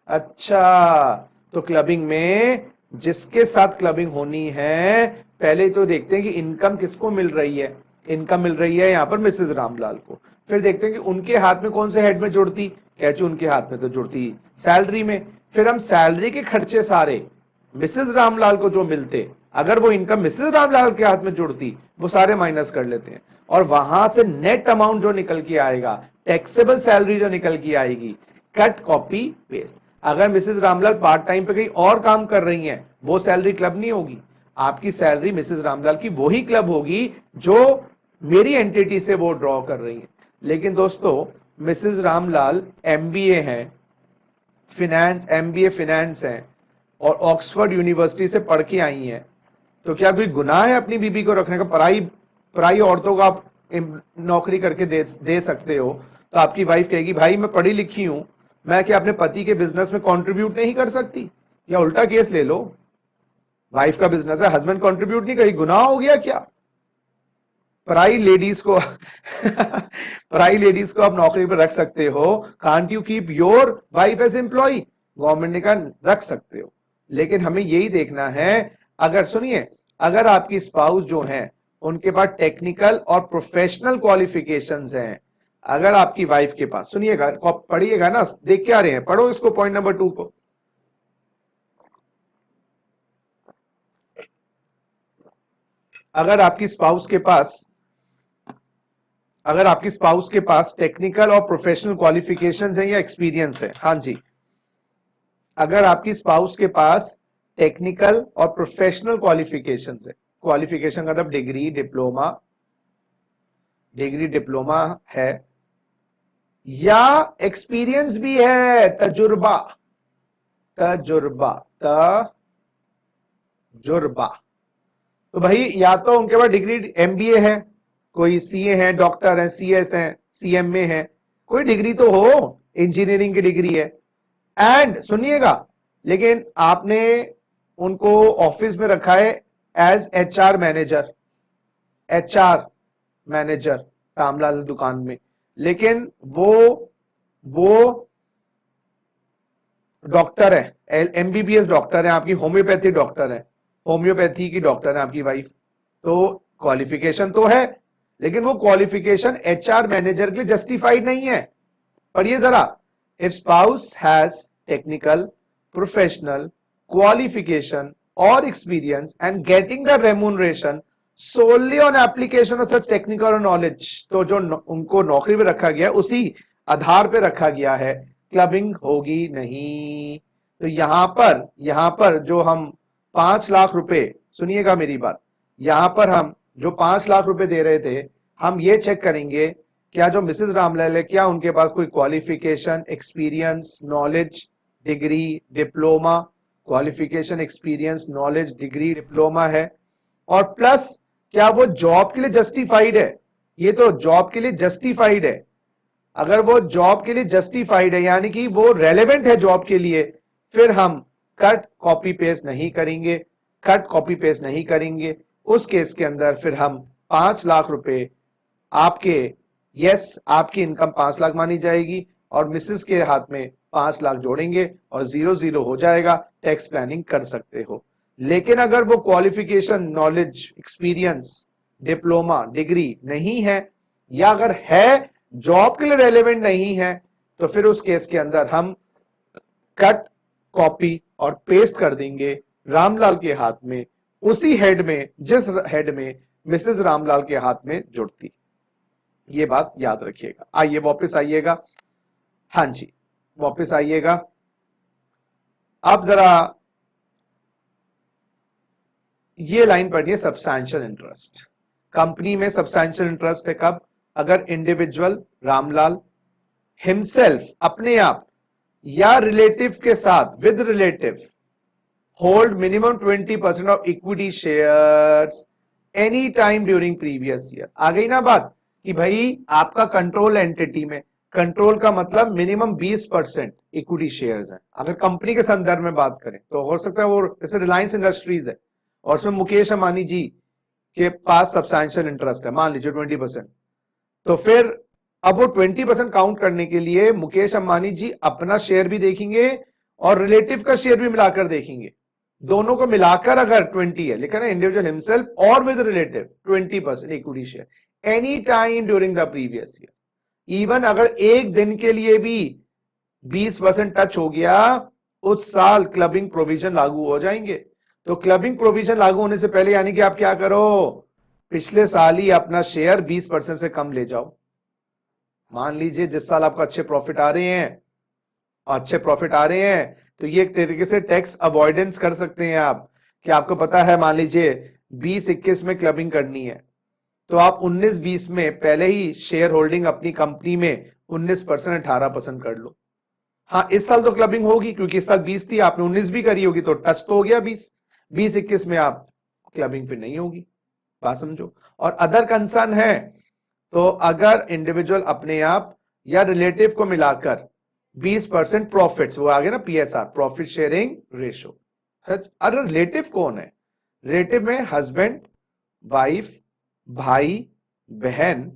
अच्छा, तो क्लबिंग में जिसके साथ क्लबिंग होनी है, पहले तो देखते हैं कि इनकम किसको मिल रही है। इनकम मिल रही है यहां पर मिसेस रामलाल को। फिर देखते हैं कि उनके हाथ में कौन से हेड में जुड़ती, कैचू उनके हाथ में तो जुड़ती सैलरी में। फिर हम सैलरी के खर्चे सारे मिसेस रामलाल को जो मिलते, अगर वो इनकम मिसेस रामलाल के हाथ में जुड़ती, वो सारे माइनस कर लेते हैं, और वहां से नेट अमाउंट जो निकल के आएगा, टैक्सेबल सैलरी जो निकल के आएगी, कट कॉपी पेस्ट। अगर मिसेस रामलाल पार्ट टाइम पे कहीं और काम कर रही हैं, वो सैलरी क्लब नहीं होगी, आपकी सैलरी मिसेस रामलाल की वही क्लब होगी जो मेरी एंटिटी से वो ड्रॉ कर रही है। लेकिन दोस्तों मिसेस रामलाल एमबीए हैं, एमबीए फाइनेंस है और ऑक्सफोर्ड यूनिवर्सिटी से पढ़ के आई हैं, तो क्या कोई गुनाह है अपनी बीबी को रखने का? पराई औरतों को आप नौकरी करके दे सकते हो, तो आपकी वाइफ कहेगी भाई मैं पढ़ी लिखी हूं, मैं क्या अपने पति के बिजनेस में कंट्रीब्यूट नहीं कर सकती? या उल्टा केस ले लो, वाइफ का बिजनेस है, हस्बैंड कंट्रीब्यूट नहीं करी, गुनाह हो गया क्या? पराई लेडीज को आप नौकरी पर रख सकते हो। Can't you keep your wife as employ? Government ने कहा रख सकते हो, लेकिन हमें यही देखना है, अगर सुनिए, अगर आपकी स्पाउस जो है उनके पास टेक्निकल और प्रोफेशनल क्वालिफिकेशंस हैं, अगर आपकी वाइफ के पास, सुनिएगा पढ़िएगा ना, देख क्या रहे हैं, पढ़ो इसको, पॉइंट नंबर 2 को। अगर आपकी स्पाउस के पास टेक्निकल और प्रोफेशनल क्वालिफिकेशंस हैं या एक्सपीरियंस है, हाँ जी, अगर आपकी स्पाउस के पास टेक्निकल और प्रोफेशनल क्वालिफिकेशंस है, क्वालिफिकेशन का मतलब डिग्री डिप्लोमा है, या एक्सपीरियंस भी है, तजुर्बा, तो भाई या तो उनके पास डिग्री एमबीए है, कोई सीए है, डॉक्टर है, सीएस है, सीएमए है, कोई डिग्री तो हो, इंजीनियरिंग की डिग्री है। एंड सुनिएगा, लेकिन आपने उनको ऑफिस में रखा है एज एचआर मैनेजर रामलाल दुकान में, लेकिन वो डॉक्टर है, एमबीबीएस डॉक्टर है, आपकी होम्योपैथी डॉक्टर है, होम्योपैथी की डॉक्टर है आपकी वाइफ, तो क्वालिफिकेशन तो है, लेकिन वो क्वालिफिकेशन एचआर मैनेजर के लिए जस्टिफाइड नहीं है। पढ़िए जरा, if spouse has technical, professional, qualification or experience and getting the remuneration solely on application of such technical knowledge, तो जो उनको नौकरी पे रखा गया उसी आधार पे रखा गया है, क्लबिंग होगी नहीं। तो यहां पर जो हम 5 लाख रुपए, सुनिएगा मेरी बात, यहां पर हम जो 5 लाख रुपए दे रहे थे, हम ये चेक करेंगे क्या जो मिसेस रामलाल है क्या उनके पास कोई qualification, experience, knowledge, degree, diploma, qualification, experience, knowledge, degree, diploma है, और प्लस क्या वो जॉब के लिए जस्टिफाइड है। ये तो जॉब के लिए जस्टिफाइड है। अगर वो जॉब के लिए जस्टिफाइड है यानी कि वो रेलेवेंट है जॉब के लिए, फिर हम कट कॉपी पेस्ट नहीं करेंगे, कट कॉपी पेस्ट नहीं करेंगे। उस केस के अंदर फिर हम 5 लाख रुपए आपके, यस आपकी इनकम 5 लाख मानी जाएगी और मिसेस के हाथ में 5 लाख जोड़ेंगे और 0-0 हो जाएगा, टैक्स प्लानिंग कर सकते हो। लेकिन अगर वो qualification, knowledge, experience, diploma, degree नहीं है, या अगर है जॉब के लिए रेलेवेंट नहीं है, तो फिर उस केस के अंदर हम कट कॉपी और पेस्ट कर देंगे रामलाल के हाथ में, उसी हेड में जिस हेड में मिसेस रामलाल के हाथ में जुड़ती। ये बात याद रखिएगा। आइए वापस आइएगा, हाँ जी वापस आइएगा। अब जरा ये लाइन पढ़िए, सब्सटैंशियल इंटरेस्ट। कंपनी में सब्सटैंशियल इंटरेस्ट है कब? अगर इंडिविजुअल रामलाल हिमसेल्फ, अपने आप या रिलेटिव के साथ, with relative, hold minimum 20% of equity shares any time during previous year. आ गई ना बात कि भाई आपका कंट्रोल एंटिटी में, कंट्रोल का मतलब मिनिमम 20% इक्विटी शेयर्स हैं। अगर कंपनी के संदर्भ में बात करें तो हो सकता है वो जैसे रिलायंस इंडस्ट्रीज है और उसमें मुकेश अंबानी जी के पास सब्सटैंशियल इंटरेस्ट है, मान लीजिए 20%, तो फिर अब वो 20% काउंट करने के लिए मुकेश अंबानी जी अपना शेयर भी देखेंगे और रिलेटिव का शेयर भी मिलाकर देखेंगे। दोनों को मिलाकर अगर 20 है, लिखा ना इंडिविजुअल हिमसेल्फ और with relative 20% equity share any time during the previous year. Even अगर एक दिन के लिए भी 20% टच हो गया, उस साल क्लबिंग प्रोविजन लागू हो जाएंगे। तो क्लबिंग प्रोविजन लागू होने से पहले यानी कि आप क्या करो, पिछले साल ही अपना शेयर 20% से कम ले जाओ। मान लीजिए जिस साल आपको अच्छे प्रॉफिट आ रहे हैं, तो ये एक तरीके से टैक्स अवॉइडेंस कर सकते हैं आप, कि आपको पता है मान लीजिए 20-21 में क्लबिंग करनी है, तो आप 19-20 में पहले ही शेयर होल्डिंग अपनी कंपनी में 19% 18% कर लो। हाँ इस साल तो क्लबिंग होगी क्योंकि इस साल 20 थी, आपने 19 भी करी होगी तो टच तो हो गया 20-21 में आप क्लबिंग फिर नहीं होगी, बात समझो। और अदर कंसर्न है तो अगर इंडिविजुअल अपने आप या रिलेटिव को मिलाकर 20% प्रॉफिट्स, वो आगे ना पीएसआर, प्रॉफिट शेयरिंग रेशो। अरे रिलेटिव कौन है? रिलेटिव में हस्बैंड, वाइफ, भाई, बहन,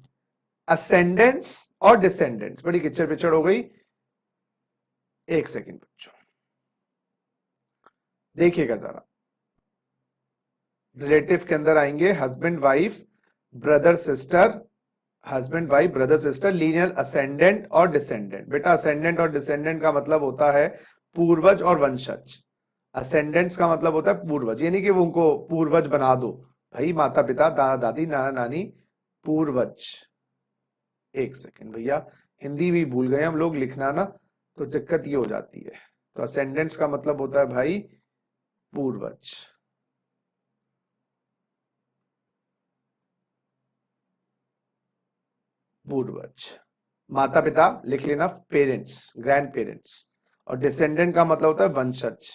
असेंडेंट्स और डिसेंडेंट्स। बड़ी किचड़ पिचड़ हो गई, एक सेकेंड बच्चों देखिएगा जरा। रिलेटिव के अंदर आएंगे husband wife brother sister, husband wife brother sister, linear ascendant और डिसेंडेंट। बेटा असेंडेंट और डिसेंडेंट का मतलब होता है पूर्वज और वंशज। असेंडेंट्स का मतलब होता है पूर्वज, यानी कि वो उनको पूर्वज बना दो, भाई माता पिता, दादा दादी, नाना नानी, पूर्वज। एक सेकेंड भैया, हिंदी भी भूल गए हम लोग लिखना ना, तो दिक्कत ये हो जाती है। तो असेंडेंट्स का मतलब होता है भाई पूर्वज। पूर्वज, माता पिता लिख लेना, पेरेंट्स, ग्रैंड पेरेंट्स। और डिसेंडेंट का मतलब होता है वंशज।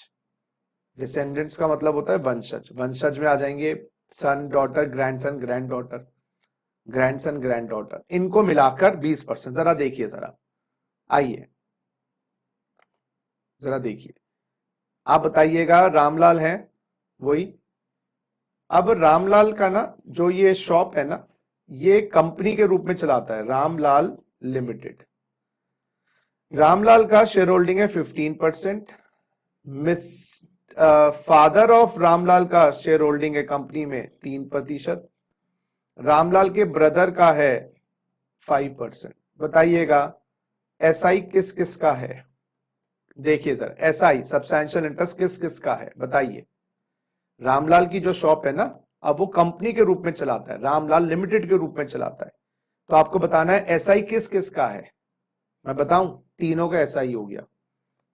डिसेंडेंट्स का मतलब होता है वंशज। वंशज में आ जाएंगे son, daughter, grandson, grand daughter, grandson, grand daughter, इनको मिलाकर 20%। जरा देखिए, जरा आइए जरा देखिए, आप बताइएगा रामलाल है वही। अब रामलाल का ना जो ये शॉप है ना, ये कंपनी के रूप में चलाता है रामलाल लिमिटेड। रामलाल का शेयर होल्डिंग है 15%। मिस फादर ऑफ रामलाल का शेयर होल्डिंग है कंपनी में 3%। रामलाल के ब्रदर का है 5%। बताइएगा एसआई किस किस का है? देखिए सर, एसआई सब्सटैंशियल इंटरेस्ट किस किस का है बताइए। रामलाल की जो शॉप है ना, अब वो कंपनी के रूप में चलाता है, रामलाल लिमिटेड के रूप में चलाता है, तो आपको बताना है एसआई किस किस का है। मैं बताऊं, तीनों का एसआई हो गया।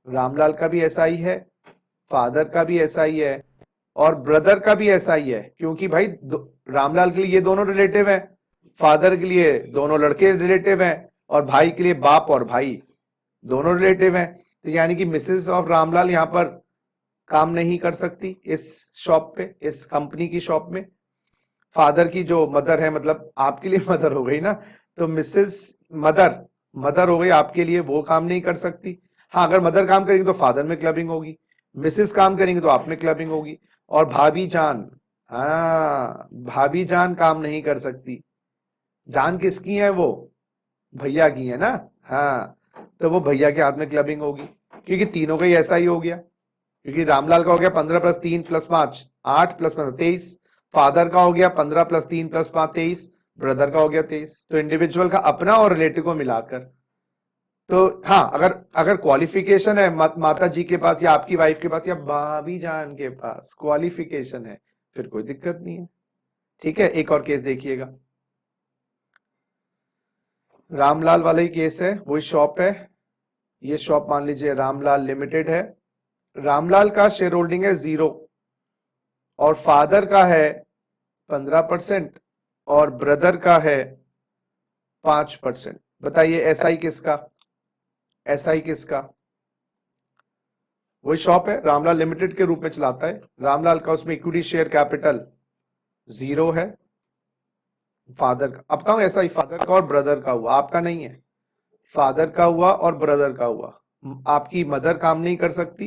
रामलाल का भी एसआई है, फादर का भी एसआई है, और ब्रदर का भी एसआई है, क्योंकि भाई रामलाल के लिए ये दोनों रिलेटिव हैं, फादर के लिए दोनों लड़के रिलेटिव हैं, और भाई के लिए बाप और भाई दोनों रिलेटिव हैं। तो यानी कि मिसेस ऑफ रामलाल यहां पर काम नहीं कर सकती इस शॉप पे, इस कंपनी की शॉप में। फादर की जो मदर है, मतलब आपके लिए मदर हो गई ना, तो मिसेस मदर, मदर हो गई आपके लिए, वो काम नहीं कर सकती। हाँ, अगर मदर काम करेंगे तो फादर में क्लबिंग होगी, मिसेस काम करेंगे तो आप में क्लबिंग होगी। और भाभी जान, हाँ भाभी जान काम नहीं कर सकती। जान किसकी है वो? भैया की है ना। हाँ, तो वो भैया के हाथ में क्लबिंग होगी, क्योंकि तीनों का ही ऐसा ही हो गया। क्योंकि रामलाल का हो गया 15 + 3 + 5 8 + 15 23, फादर का हो गया 15 + 3 + 5 23, ब्रदर का हो गया 23। तो इंडिविजुअल का अपना और रिलेटिव को मिलाकर। तो हाँ, अगर अगर क्वालिफिकेशन है माता जी के पास, या आपकी वाइफ के पास, या भाभी जान के पास क्वालिफिकेशन है, फिर कोई दिक्कत नहीं है। ठीक है, एक और केस देखिएगा। रामलाल वाला ही केस है, वही शॉप है। ये शॉप मान लीजिए रामलाल लिमिटेड है। रामलाल का शेयर होल्डिंग है 0, और फादर का है 15%, और ब्रदर का है 5%। बताइए एसआई किसका? एसआई किसका? वही शॉप है, रामलाल लिमिटेड के रूप में चलाता है। रामलाल का उसमें इक्विटी शेयर कैपिटल 0 है। फादर का, अब बताऊं एसआई फादर का और ब्रदर का हुआ, आपका नहीं है। फादर का हुआ और ब्रदर का हुआ। आपकी मदर काम नहीं कर सकती,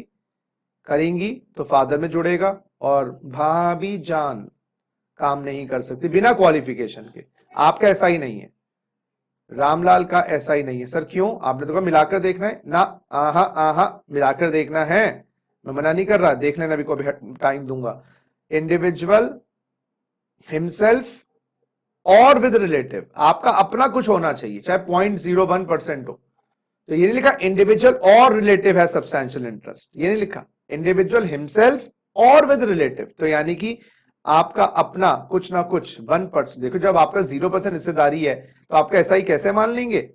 करेंगी तो फादर में जुड़ेगा, और भाभी जान काम नहीं कर सकती बिना क्वालिफिकेशन के। आपका ऐसा ही नहीं है, रामलाल का ऐसा ही नहीं है। सर क्यों? आपने तो कहा मिलाकर देखना है ना। आहा आहा, मिलाकर देखना है, मैं मना नहीं कर रहा, देख लेना, अभी को टाइम दूंगा। इंडिविजुअल हिमसेल्फ और विद रिलेटिव, आपका अपना कुछ होना चाहिए, चाहे 0.01% हो। तो ये नहीं लिखा इंडिविजुअल और रिलेटिव है सब्सटैंशियल इंटरेस्ट, ये नहीं लिखा, इंडिविजुअल हिमसेल्फ और विद रिलेटिव। तो यानी कि आपका अपना कुछ ना कुछ 1%। देखो, जब आपका 0% हिस्सेदारी है तो आपका ऐसा ही कैसे मान लेंगे?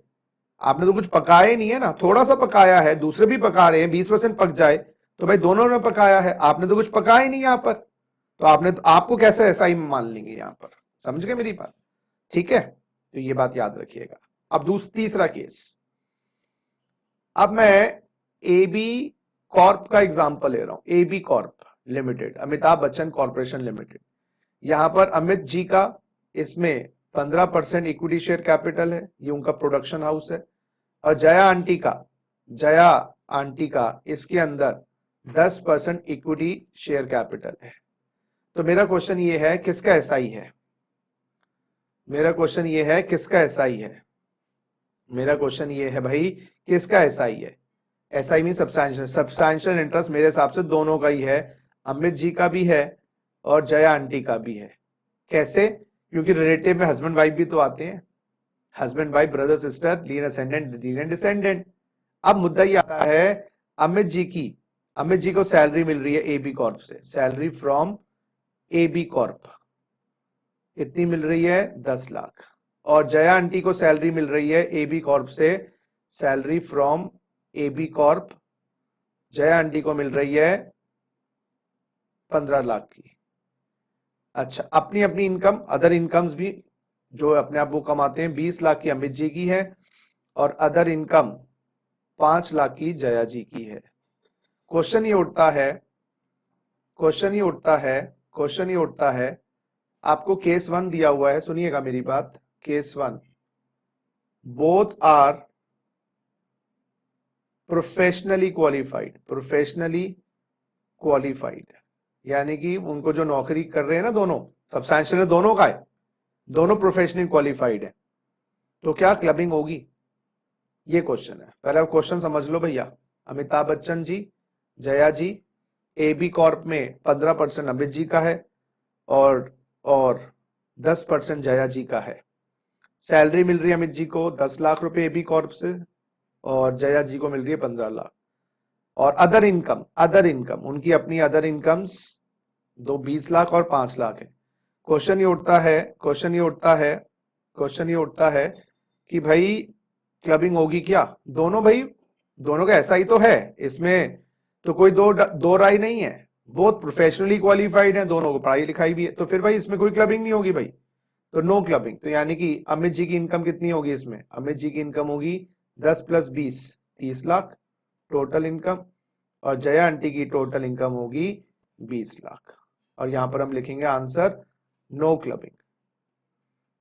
आपने तो कुछ पकाया ही नहीं है ना, थोड़ा सा पकाया है, दूसरे भी पका रहे हैं, 20% पक जाए तो भाई दोनों ने पकाया है, आपने तो कुछ पकाया ही नहीं यहां पर, तो आपको कैसे ऐसा ही मान लेंगे यहां पर? समझ गए मेरी बात? ठीक है, तो ये बात याद रखिएगा। अब तीसरा केस, अब मैं एबी कॉर्प का एग्जांपल ले रहा हूं। AB corp limited, Amitabh Bachchan corporation limited. यहां पर अमित जी का इसमें 15% इक्विटी शेयर कैपिटल है, ये उनका प्रोडक्शन हाउस है। और जया आंटी का इसके अंदर 10% इक्विटी शेयर कैपिटल है। तो मेरा क्वेश्चन ये है, किसका एसआई है? मेरा क्वेश्चन ये है, किसका एसआई है? मेरा क्वेश्चन ये है भाई, किसका एसआई है? एसआई मीन सब्सटैंशियल इंटरेस्ट मेरे हिसाब से दोनों का ही है, अमित जी का भी है और जया आंटी का भी है। कैसे? क्योंकि रिलेटिव में हस्बैंड वाइफ भी तो आते हैं, हस्बैंड वाइफ, ब्रदर सिस्टर, लीन असेंडेंट, लीन डिसेंडेंट। अब मुद्दा ये आता है, अमित जी को सैलरी मिल रही है एबी कॉर्प से, सैलरी फ्रॉम एबी कॉर्प कितनी मिल रही है? 10 लाख। और जया आंटी को सैलरी मिल रही है एबी कॉर्प से, salary from AB corp, Jaya aunty को मिल रही है 15 लाख की। अच्छा, अपनी अपनी इनकम, अदर इनकम्स भी जो अपने आप वो कमाते हैं, 20 लाख की अमित जी की है, और अदर इनकम 5 लाख की जया जी की है। क्वेश्चन ये उठता है, आपको केस 1 दिया हुआ है, सुनिएगा मेरी बात। Case 1, both are professionally qualified, यानी कि उनको जो नौकरी कर रहे हैं ना, दोनों सब्सटैंशियल दोनों का है, दोनों प्रोफेशनली क्वालिफाइड है, तो क्या क्लबिंग होगी? ये क्वेश्चन है। पहले आप क्वेश्चन समझ लो भैया। अमिताभ बच्चन जी, जया जी, एबी कॉर्प में 15% अमित जी का है, और 10% जया जी का है। सैलरी मिल रही है अमित जी को 10 लाख रुपए एबी कॉर्प से, और जया जी को मिल रही है 15 लाख। और अदर इनकम उनकी अपनी अदर इनकम्स 20 लाख और 5 लाख है। क्वेश्चन ये उठता है कि भाई क्लबिंग होगी क्या? दोनों भाई, दोनों का ऐसा ही तो है, इसमें तो कोई दो राय नहीं है, बहुत प्रोफेशनली क्वालिफाइड हैं, दोनों को पढ़ाई लिखाई भी है, तो फिर भाई इसमें कोई क्लबिंग नहीं होगी भाई, तो नो क्लबिंग। तो यानी कि अमित जी की इनकम कितनी होगी इसमें? अमित जी की इनकम होगी 10 + 20 30 लाख टोटल इनकम, और जया आंटी की टोटल इनकम होगी 20 लाख। और यहां पर हम लिखेंगे आंसर नो क्लबिंग,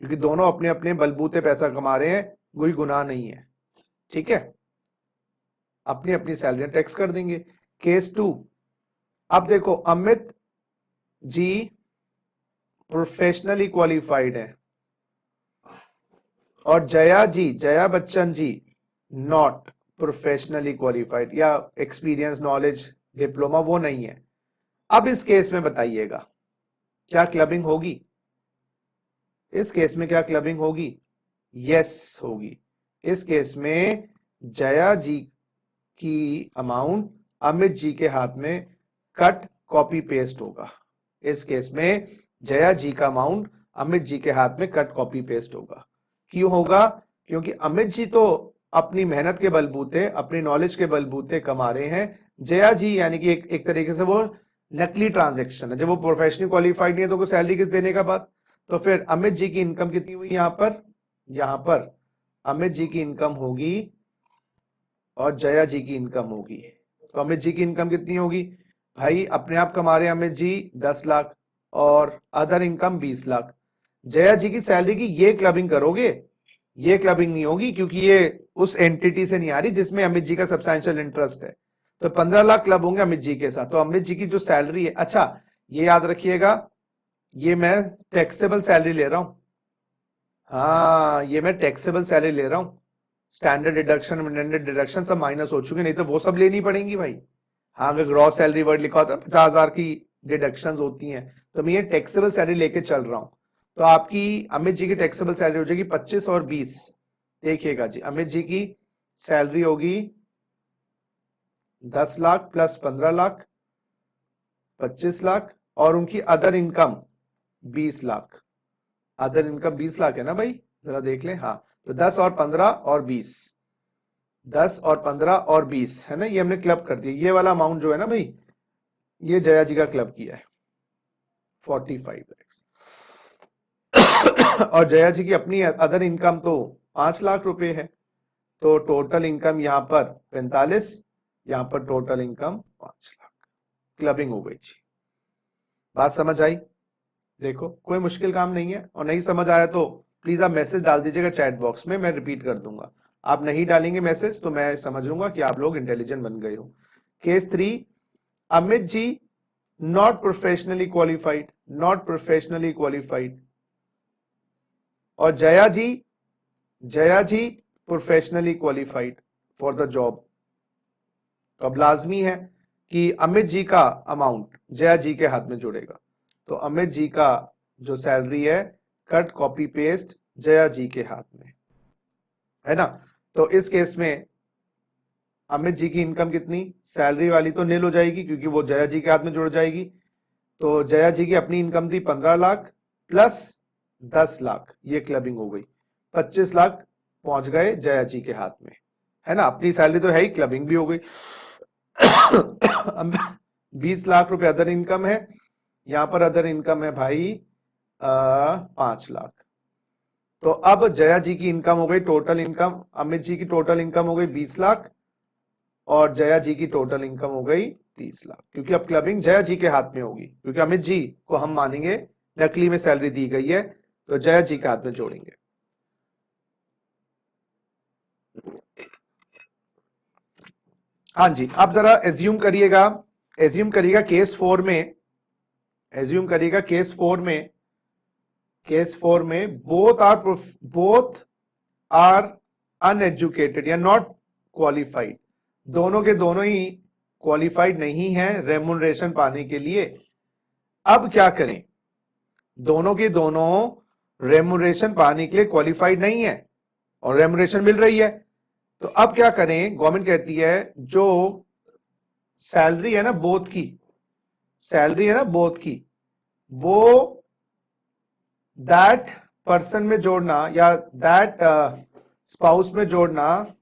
क्योंकि दोनों अपने अपने बलबूते पैसा कमा रहे हैं, कोई गुनाह नहीं है। ठीक है, अपनी अपनी सैलरी टैक्स कर देंगे। केस 2, अब देखो अमित जी प्रोफेशनली क्वालिफाइड है और Jaya Bachchan ji not professionally qualified, या एक्सपीरियंस नॉलेज डिप्लोमा वो नहीं है। अब इस केस में बताइएगा क्या क्लबिंग होगी? इस केस में क्या क्लबिंग होगी? यस होगी। इस केस में जया जी की अमाउंट अमित जी के हाथ में कट कॉपी पेस्ट होगा। इस केस में जया जी का अमाउंट अमित जी के हाथ में कट कॉपी पेस्ट होगा। क्यों होगा? क्योंकि अमित जी तो अपनी मेहनत के बलबूते, अपनी नॉलेज के बलबूते कमा रहे हैं। जया जी यानी कि एक तरीके से वो नकली ट्रांजैक्शन है, जब वो प्रोफेशनली क्वालिफाइड नहीं है तो को सैलरी किस देने का बात। तो फिर अमित जी की इनकम कितनी हुई यहां पर अमित जी की इनकम होगी और जया जी की इनकम होगी। तो अमित जी की इनकम कितनी होगी भाई? अपने आप कमा रहे हैं अमित जी 10 लाख और अदर इनकम 20 लाख। जया जी की सैलरी की ये क्लबिंग करोगे? ये क्लबिंग नहीं होगी, क्योंकि ये उस एंटिटी से नहीं आ रही जिसमें अमित जी का सब्सटैंशियल इंटरेस्ट है। तो 15 लाख क्लब होंगे अमित जी के साथ। तो अमित जी की जो सैलरी है, अच्छा ये याद रखिएगा, ये मैं टैक्सेबल सैलरी ले रहा हूं। हाँ, ये मैं टैक्सेबल सैलरी ले रहा हूं। स्टैंडर्ड डिडक्शन सब माइनस हो चुके, नहीं तो वो सब लेनी पड़ेंगी भाई। हाँ, अगर ग्रॉस सैलरी वर्ड लिखा होता है 50,000 की डिडक्शंस होती हैं, तो मैं ये टैक्सेबल सैलरी लेके चल रहा हूं। तो आपकी अमित जी की टैक्सेबल सैलरी हो जाएगी 25 और 20। देखिएगा जी, अमित जी की सैलरी होगी 10 लाख प्लस 15 लाख 25 लाख, और उनकी other income 20 lakh. Other income 20 lakh है ना भाई, जरा देख लें। हाँ, तो 10 और 15 और 20, 10 और 15 और 20 है ना, ये हमने क्लब कर दिया। ये वाला अमाउंट जो है ना भाई, ये जया जी का क्लब किया है 45 लाख। और जया जी की अपनी अदर इनकम तो 5 लाख रुपए है, तो टोटल इनकम यहां पर 45, यहां पर टोटल इनकम 5 लाख। क्लबिंग हो गई जी। बात समझ आई? देखो कोई मुश्किल काम नहीं है, और नहीं समझ आया तो प्लीज आप मैसेज डाल दीजिएगा चैट बॉक्स में, मैं रिपीट कर दूंगा। आप नहीं डालेंगे मैसेज तो मैं समझ लूंगा कि आप लोग इंटेलिजेंट बन गए हो। Case 3, Amit ji not professionally qualified, और Jaya ji professionally qualified for the job. तो अब लाजमी है कि अमित जी का अमाउंट जया जी के हाथ में जुड़ेगा। तो अमित जी का जो सैलरी है कट कॉपी पेस्ट जया जी के हाथ में, है ना। तो इस केस में अमित जी की इनकम कितनी, सैलरी वाली तो नील हो जाएगी क्योंकि वो जया जी के हाथ में जुड़ जाएगी। तो जया जी की अपनी इनकम थी 15 लाख प्लस 10 लाख, ये क्लबिंग हो गई, 25 लाख पहुंच गए जया जी के हाथ में, है ना। अपनी सैलरी तो है ही, क्लबिंग भी हो गई। 20 लाख रुपए अदर इनकम है, यहां पर अदर इनकम है भाई 5 लाख। तो अब जया जी की इनकम हो गई, टोटल इनकम अमित जी की टोटल इनकम हो गई 20 लाख और जया जी की टोटल इनकम हो गई 30 लाख, क्योंकि अब क्लबिंग जया जी के हाथ में होगी, क्योंकि अमित जी को हम मानेंगे नकली में सैलरी दी गई है, तो जया जी के हाथ में जोड़ेंगे। हाँ जी, अब जरा एज्यूम करिएगा केस 4 में, केस 4 में बोथ आर अनएजुकेटेड या नॉट क्वालिफाइड, दोनों के दोनों ही क्वालिफाइड नहीं है रेमुनरेशन पाने के लिए। अब क्या करें? दोनों के दोनों रेमुनरेशन पाने के लिए क्वालिफाइड नहीं है और रेमुनरेशन मिल रही है, तो अब क्या करें? गवर्नमेंट कहती है जो सैलरी है ना बोथ की, सैलरी है ना बोथ की, वो दैट पर्सन में जोड़ना या दैट स्पाउस में जोड़ना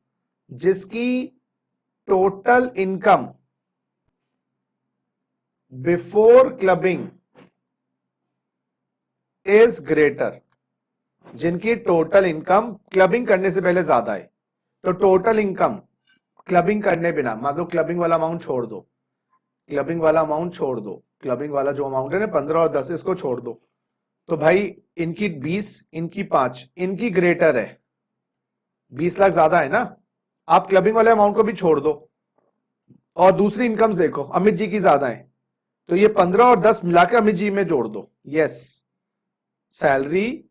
जिसकी total income before clubbing is greater, जिनकी टोटल इनकम क्लबिंग करने से पहले ज्यादा है। तो टोटल इनकम क्लबिंग करने बिना, मान लो क्लबिंग वाला अमाउंट छोड़ दो, क्लबिंग वाला अमाउंट छोड़ दो, क्लबिंग वाला जो अमाउंट है ना 15 और 10 इसको छोड़ दो, तो भाई इनकी 20, इनकी 5, इनकी ग्रेटर है, 20 लाख ज्यादा है ना। आप क्लबिंग वाले अमाउंट को भी छोड़ दो और दूसरी इनकम्स देखो, अमित जी की ज्यादा है, तो ये 15 और 10 मिलाकर अमित जी में जोड़ दो। यस, सैलरी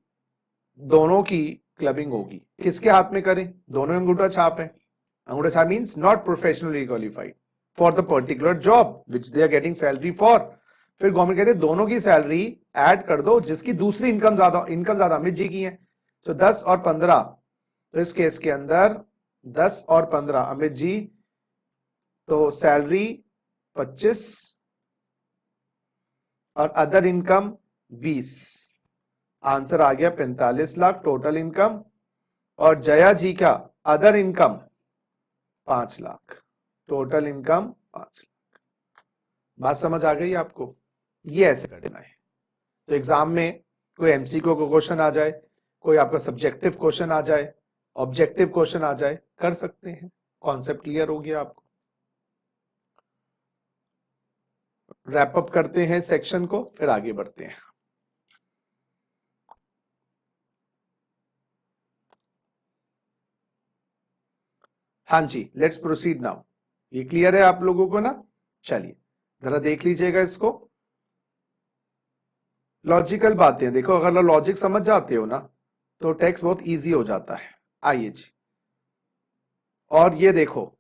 दोनों की क्लबिंग होगी। किसके हाथ में करें? दोनों अंगूठा छाप है। अंगूठा छाप means not professionally qualified for the particular job which they are getting salary for. फिर गवर्नमेंट कहते हैं दोनों की सैलरी ऐड कर दो जिसकी दूसरी इनकम ज्यादा अमित जी की है। तो 10 और 15, तो इस केस के अंदर 10 और 15 अमित जी, तो सैलरी 25 और अदर इनकम 20, आंसर आ गया 45 लाख टोटल इनकम। और जया जी का other income 5 lakh, total income 5 lakh. बात समझ आ गई आपको? ये ऐसे करना है। तो एग्जाम में कोई एमसीक्यू को क्वेश्चन आ जाए, कोई आपका सब्जेक्टिव क्वेश्चन आ जाए, ऑब्जेक्टिव क्वेश्चन आ जाए, कर सकते हैं। कॉन्सेप्ट क्लियर हो गया आपको? रैप अप करते हैं सेक्शन को, फिर आगे बढ़ते हैं। हाँ जी, लेट्स प्रोसीड नाउ। ये क्लियर है आप लोगों को ना? चलिए जरा देख लीजिएगा इसको। लॉजिकल बातें देखो, अगर लॉजिक समझ जाते हो ना तो टेक्स्ट बहुत इजी हो जाता है। आइए जी, और ये देखो,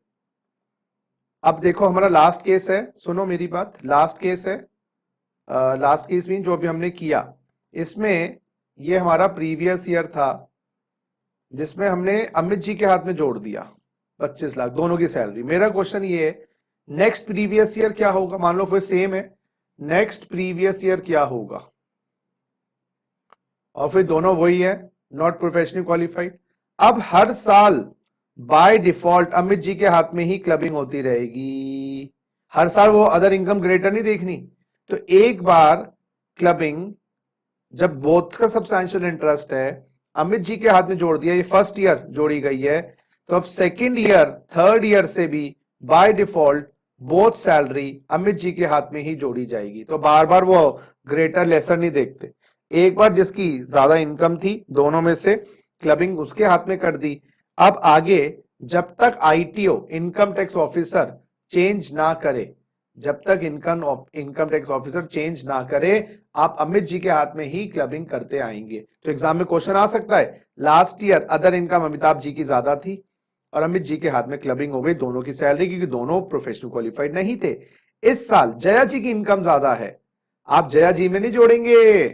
अब देखो हमारा लास्ट केस है, सुनो मेरी बात, लास्ट केस है। लास्ट केस मीन जो अभी हमने किया, इसमें ये हमारा प्रीवियस ईयर था जिसमें हमने अमित जी के हाथ में जोड़ दिया 25 लाख दोनों की सैलरी। मेरा क्वेश्चन ये है, नेक्स्ट प्रीवियस ईयर क्या होगा? मान लो फिर सेम है, नेक्स्ट प्रीवियस ईयर क्या होगा? और फिर दोनों वही है, नॉट प्रोफेशनली क्वालिफाइड। अब हर साल बाय डिफॉल्ट अमित जी के हाथ में ही क्लबिंग होती रहेगी, हर साल वो अदर इनकम ग्रेटर नहीं देखनी। तो एक बार क्लबिंग जब बोथ का सब्सटैंशियल इंटरेस्ट है अमित जी के हाथ में जोड़ दिया, ये फर्स्ट ईयर जोड़ी गई है, तो अब सेकेंड ईयर थर्ड ईयर से भी by default both salary Amit ji के हाथ में ही जोड़ी जाएगी। तो बार बार वो ग्रेटर लेसर नहीं देखते, एक बार जिसकी ज्यादा इनकम थी दोनों में से क्लबिंग उसके हाथ में कर दी। अब आगे जब तक ITO income tax officer change ना करे, जब तक इनकम टैक्स ऑफिसर चेंज ना करे, आप अमित जी के हाथ में ही क्लबिंग करते आएंगे। तो एग्जाम में क्वेश्चन आ सकता है, last year other income Amitabh ji की ज्यादा थी और अमित जी के हाथ में क्लबिंग हो गई दोनों की सैलरी, क्योंकि दोनों प्रोफेशनल क्वालिफाइड नहीं थे। इस साल जया जी की इनकम ज्यादा है, आप जया जी में नहीं जोड़ेंगे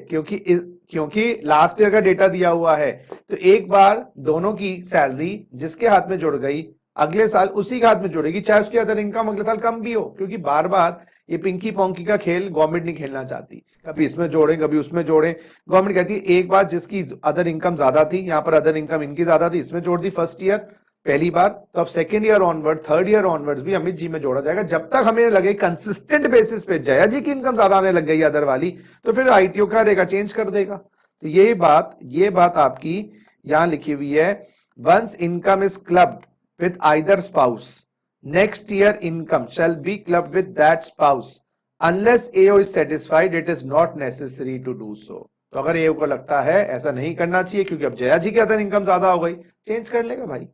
क्योंकि लास्ट ईयर का डेटा दिया हुआ है। तो एक बार दोनों की सैलरी जिसके हाथ में जुड़ गई अगले साल उसी के हाथ में जुड़ेगी, चाहे उसकी अदर इनकम अगले साल कम भी हो, क्योंकि बार बार ये पिंकी पोंकी का खेल गवर्नमेंट नहीं खेलना चाहती, कभी इसमें जोड़ें कभी उसमें जोड़ें। गवर्नमेंट कहती है एक बार जिसकी अदर इनकम ज्यादा थी, यहां पर अदर इनकम इनकी ज्यादा थी, इसमें जोड़ दी फर्स्ट ईयर पहली बार, तो अब second year onward third year onwards भी अमित जी में जोड़ा जाएगा। जब तक हमें लगे कंसिस्टेंट बेसिस पे जया जी की इनकम ज्यादा आने लग गई अदर वाली, तो फिर आईटीओ का रेगा चेंज कर देगा। तो ये बात आपकी यहां लिखी हुई है, once income is clubbed with either spouse, next year income shall be clubbed with that spouse unless AO is satisfied it is not necessary to do so। तो अगर AO को लगता है ऐसा नहीं करना चाहिए क्योंकि अब जया जी की अदर इनकम ज्यादा हो गई, चेंज कर लेगा भाई।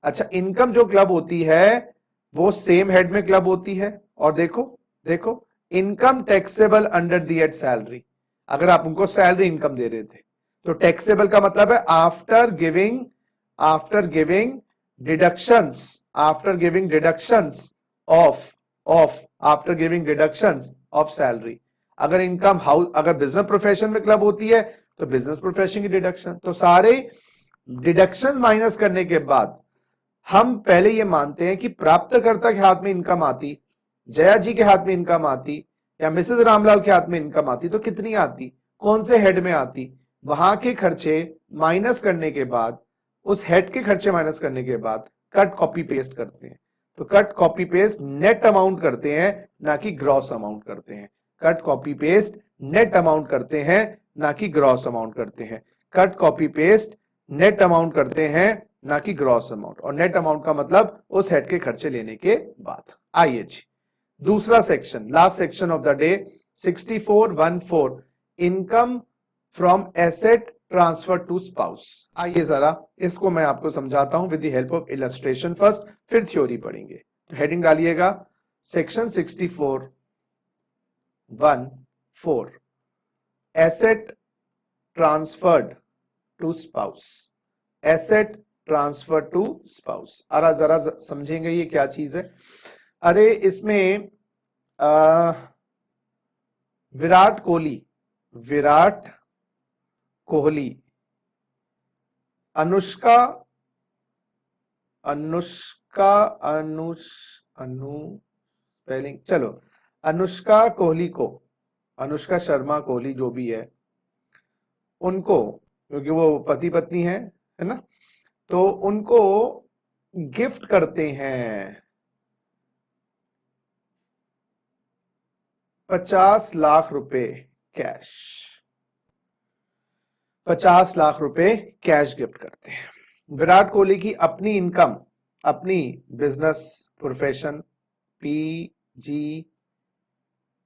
अच्छा, इनकम जो क्लब होती है वो सेम हेड में क्लब होती है, और देखो income taxable under the head salary, अगर आप उनको सैलरी इनकम दे रहे थे तो टैक्सेबल का मतलब है after giving deductions of salary। अगर इनकम अगर बिजनेस प्रोफेशन में क्लब होती है तो बिजनेस प्रोफेशन की डिडक्शन, तो सारे डिडक्शन माइनस करने के बाद हम पहले ये मानते हैं कि प्राप्तकर्ता के हाथ में इनकम आती जया जी के हाथ में इनकम आती या मिसेस रामलाल के हाथ में इनकम आती तो कितनी आती, कौन से हेड में आती, वहां के खर्चे माइनस करने के बाद, उस हेड के खर्चे माइनस करने के बाद कट कॉपी पेस्ट करते हैं। तो cut copy paste net amount करते हैं, ना कि ग्रॉस अमाउंट करते हैं। Cut copy paste net amount करते हैं, ना कि ग्रॉस अमाउंट करते हैं। Cut copy paste net amount करते हैं, ना कि ग्रॉस अमाउंट। और नेट अमाउंट का मतलब उस हेड के खर्चे लेने के बाद। आइए जी, दूसरा section, last section of the day, 6414, income from asset transfer to spouse. आइए जरा इसको मैं आपको समझाता हूं with the help of illustration first, फिर थ्योरी पढ़ेंगे। तो हेडिंग डालिएगा section 6414, asset transferred to spouse. Asset transfer to spouse, अरा जरा समझेंगे ये क्या चीज है। अरे इसमें विराट कोहली, अनुष्का स्पेलिंग, चलो अनुष्का कोहली को, अनुष्का शर्मा कोहली जो भी है उनको, क्योंकि वो पति पत्नी है ना, तो उनको गिफ्ट करते हैं 50 लाख रुपए कैश। 50 लाख रुपए कैश गिफ्ट करते हैं। विराट कोहली की अपनी इनकम, अपनी business profession PG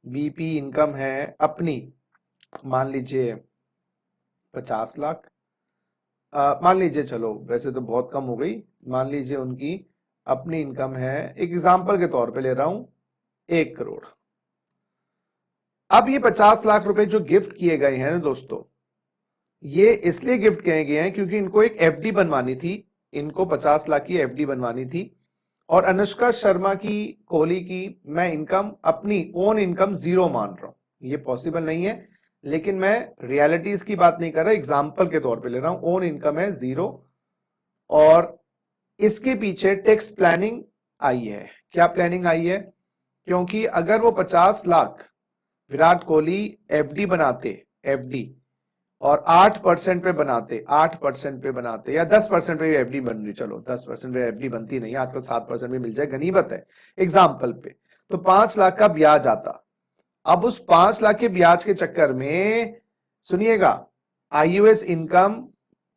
BP income है अपनी, मान लीजिए 50 लाख, मान लीजिए, चलो वैसे तो बहुत कम हो गई, मान लीजिए उनकी अपनी इनकम है, एक एग्जांपल के तौर पे ले रहा हूं, 1 करोड़। अब ये 50 लाख रुपए जो गिफ्ट किए गए हैं ना दोस्तों, ये इसलिए गिफ्ट किए गए हैं क्योंकि इनको एक एफडी बनवानी थी, इनको 50 लाख की एफडी बनवानी थी। और अनुष्का शर्मा की, कोहली की मैं इनकम, अपनी ओन इनकम 0 मान रहा हूं, ये पॉसिबल नहीं है, लेकिन मैं रियलिटीज की बात नहीं कर रहा, एग्जाम्पल के तौर पे ले रहा हूं। ओन इनकम है 0 और इसके पीछे टैक्स प्लानिंग आई है। क्या प्लानिंग आई है? क्योंकि अगर वो 50 लाख विराट कोहली एफडी बनाते, एफडी, और 8% पे बनाते, 8% पे बनाते, या 10% पे एफडी बन रही, चलो 10% पे एफडी बनती नहीं, आजकल 7% भी मिल जाए, गनीमत है एग्जाम्पल पे, तो 5 लाख का ब्याज आता। अब उस 5 लाख के ब्याज के चक्कर में सुनिएगा, आईयूएस इनकम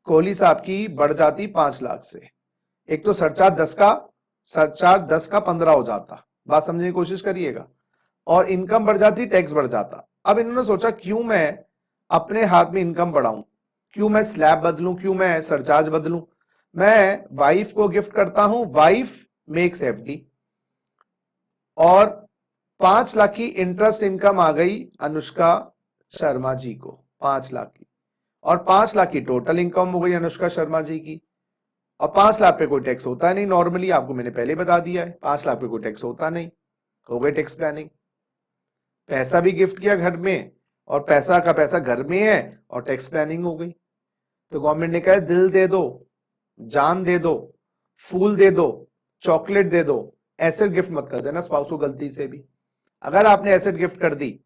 कोहली साहब की बढ़ जाती 5 लाख से। एक तो सरचार्ज 10 का 15 हो जाता, बात समझने की कोशिश करिएगा, और इनकम बढ़ जाती, टैक्स बढ़ जाता। अब इन्होंने सोचा क्यों मैं अपने हाथ में इनकम बढ़ाऊं, क्यों मैं स्लैब बदलूं, क्यों मैं सरचार्ज बदलूं, मैं वाइफ को गिफ्ट करता हूं, वाइफ मेक्स एफडी, और 5 लाख की इंटरेस्ट इनकम आ गई अनुष्का शर्मा जी को, 5 लाख की, और 5 लाख की टोटल इनकम हो गई अनुष्का शर्मा जी की। और 5 लाख पे कोई टैक्स होता नहीं, नॉर्मली आपको मैंने पहले बता दिया है, 5 लाख पे कोई टैक्स होता नहीं, हो गई टैक्स प्लानिंग। पैसा भी गिफ्ट किया घर में, और पैसा का पैसा घर में है, और टैक्स प्लानिंग हो गई। तो गवर्नमेंट ने कहा दिल दे दो, जान दे दो, फूल दे दो, चॉकलेट दे दो, एसेट गिफ्ट मत कर देना स्पाउस को गलती से भी। अगर आपने एसेट गिफ्ट कर दी,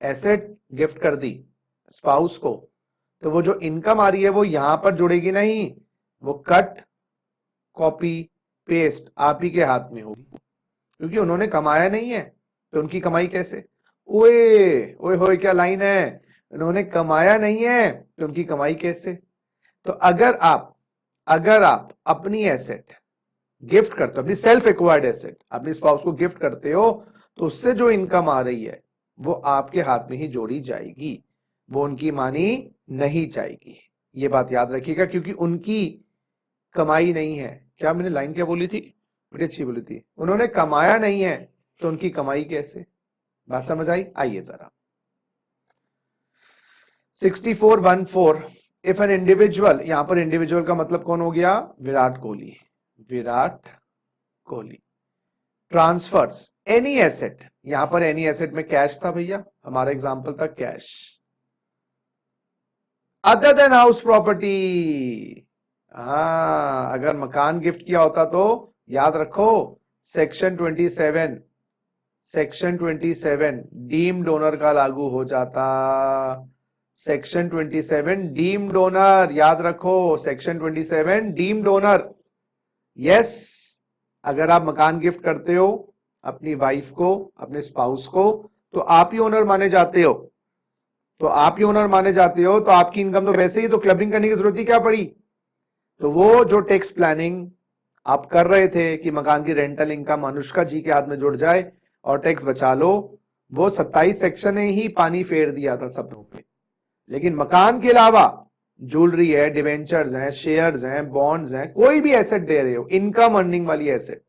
एसेट गिफ्ट कर दी स्पाउस को, तो वो जो इनकम आ रही है वो यहां पर जुड़ेगी नहीं, वो कट कॉपी पेस्ट आप ही के हाथ में होगी, क्योंकि उन्होंने कमाया नहीं है, तो उनकी कमाई कैसे? ओए ओए होए, क्या लाइन है, उन्होंने कमाया नहीं है तो उनकी कमाई कैसे? तो अगर आप अपनी एसेट गिफ्ट करते हो, अपनी सेल्फ एक्वायर्ड एसेट अपनी स्पाउस को गिफ्ट करते हो, तो उससे जो इनकम आ रही है वो आपके हाथ में ही जोड़ी जाएगी, वो उनकी मानी नहीं जाएगी। ये बात याद रखिएगा, क्योंकि उनकी कमाई नहीं है। क्या मैंने लाइन क्या बोली थी? बड़ी अच्छी बोली थी, उन्होंने कमाया नहीं है तो उनकी कमाई कैसे? बात समझ आई? आइए जरा 6414, इफ एन इंडिविजुअल, यहां पर इंडिविजुअल का मतलब कौन हो गया? Virat Kohli. Virat Kohli transfers any asset, यहां पर एनी एसेट में कैश था भैया, हमारा एग्जांपल था cash, other than house property. अगर मकान गिफ्ट किया होता तो याद रखो सेक्शन 27, सेक्शन 27 डीम्ड ओनर का लागू हो जाता। सेक्शन 27 डीम्ड ओनर, याद रखो, सेक्शन 27 डीम्ड ओनर। यस, अगर आप मकान गिफ्ट करते हो अपनी वाइफ को, अपने स्पाउस को, तो आप ही ओनर माने जाते हो। तो आप ही ओनर माने जाते हो तो आपकी इनकम तो वैसे ही, तो क्लबिंग करने की जरूरत ही क्या पड़ी। तो वो जो टैक्स प्लानिंग आप कर रहे थे कि मकान की रेंटल इनकम अनुष्का जी के हाथ में जुड़ जाए और टैक्स बचा लो, वो 27 सेक्शन ने ही पानी फेर दिया था सब पे। लेकिन मकान के अलावा ज्वेलरी है, डिवेंचर्स हैं, शेयर्स हैं, बॉन्ड्स हैं, कोई भी एसेट दे रहे हो, इनकम अर्निंग वाली एसेट,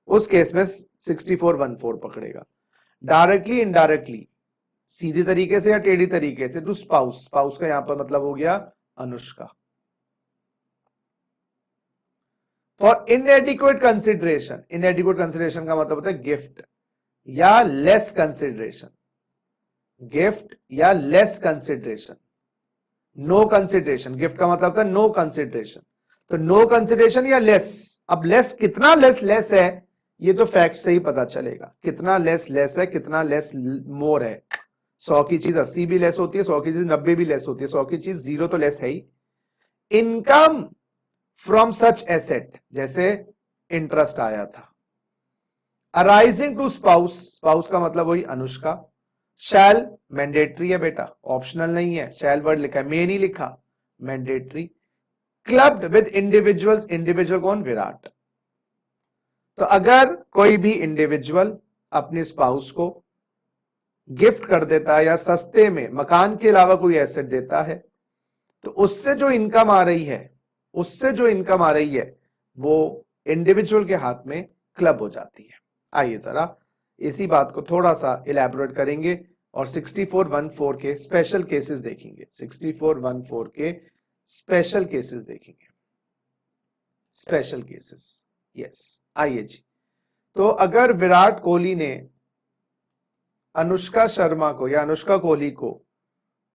उस केस में 6414 पकड़ेगा। डायरेक्टली इनडायरेक्टली, सीधी तरीके से या टेढ़ी तरीके से, टू स्पाउस, स्पाउस का यहां पर मतलब हो गया Anushka. For inadequate consideration, inadequate consideration का मतलब होता है गिफ्ट या लेस कंसिडरेशन, गिफ्ट या less consideration, no consideration. Gift का मतलब होता है नो कंसिडरेशन, तो नो कंसिडरेशन या लेस। अब लेस, कितना लेस है ये तो फैक्ट से ही पता चलेगा, कितना लेस है, कितना लेस मोर है। 100 की चीज 80 भी लेस होती है, 100 की चीज 90 भी लेस होती है, 100 की चीज 0 तो लेस है ही। इनकम फ्रॉम सच एसेट, जैसे इंटरेस्ट आया था। अराइजिंग टू स्पाउस, स्पाउस का मतलब वही अनुष्का। शैल मैंडेटरी है बेटा, ऑप्शनल नहीं है, शैल वर्ड लिखा है, मे नहीं लिखा, mandatory. Clubbed with individuals, individual कौन, विराट। तो अगर कोई भी इंडिविजुअल अपने स्पाउस को गिफ्ट कर देता है या सस्ते में मकान के अलावा कोई एसेट देता है, तो उससे जो इनकम आ रही है, उससे जो इनकम आ रही है वो इंडिविजुअल के हाथ में क्लब हो जाती है। आइए जरा इसी बात को थोड़ा सा इलैबोरेट करेंगे और 6414 के स्पेशल केसेस देखेंगे, 6414 के स्पेशल केसेस देखेंगे, स्पेशल केसेस। यस, आइए जी। तो अगर विराट कोहली ने अनुष्का शर्मा को या अनुष्का कोहली को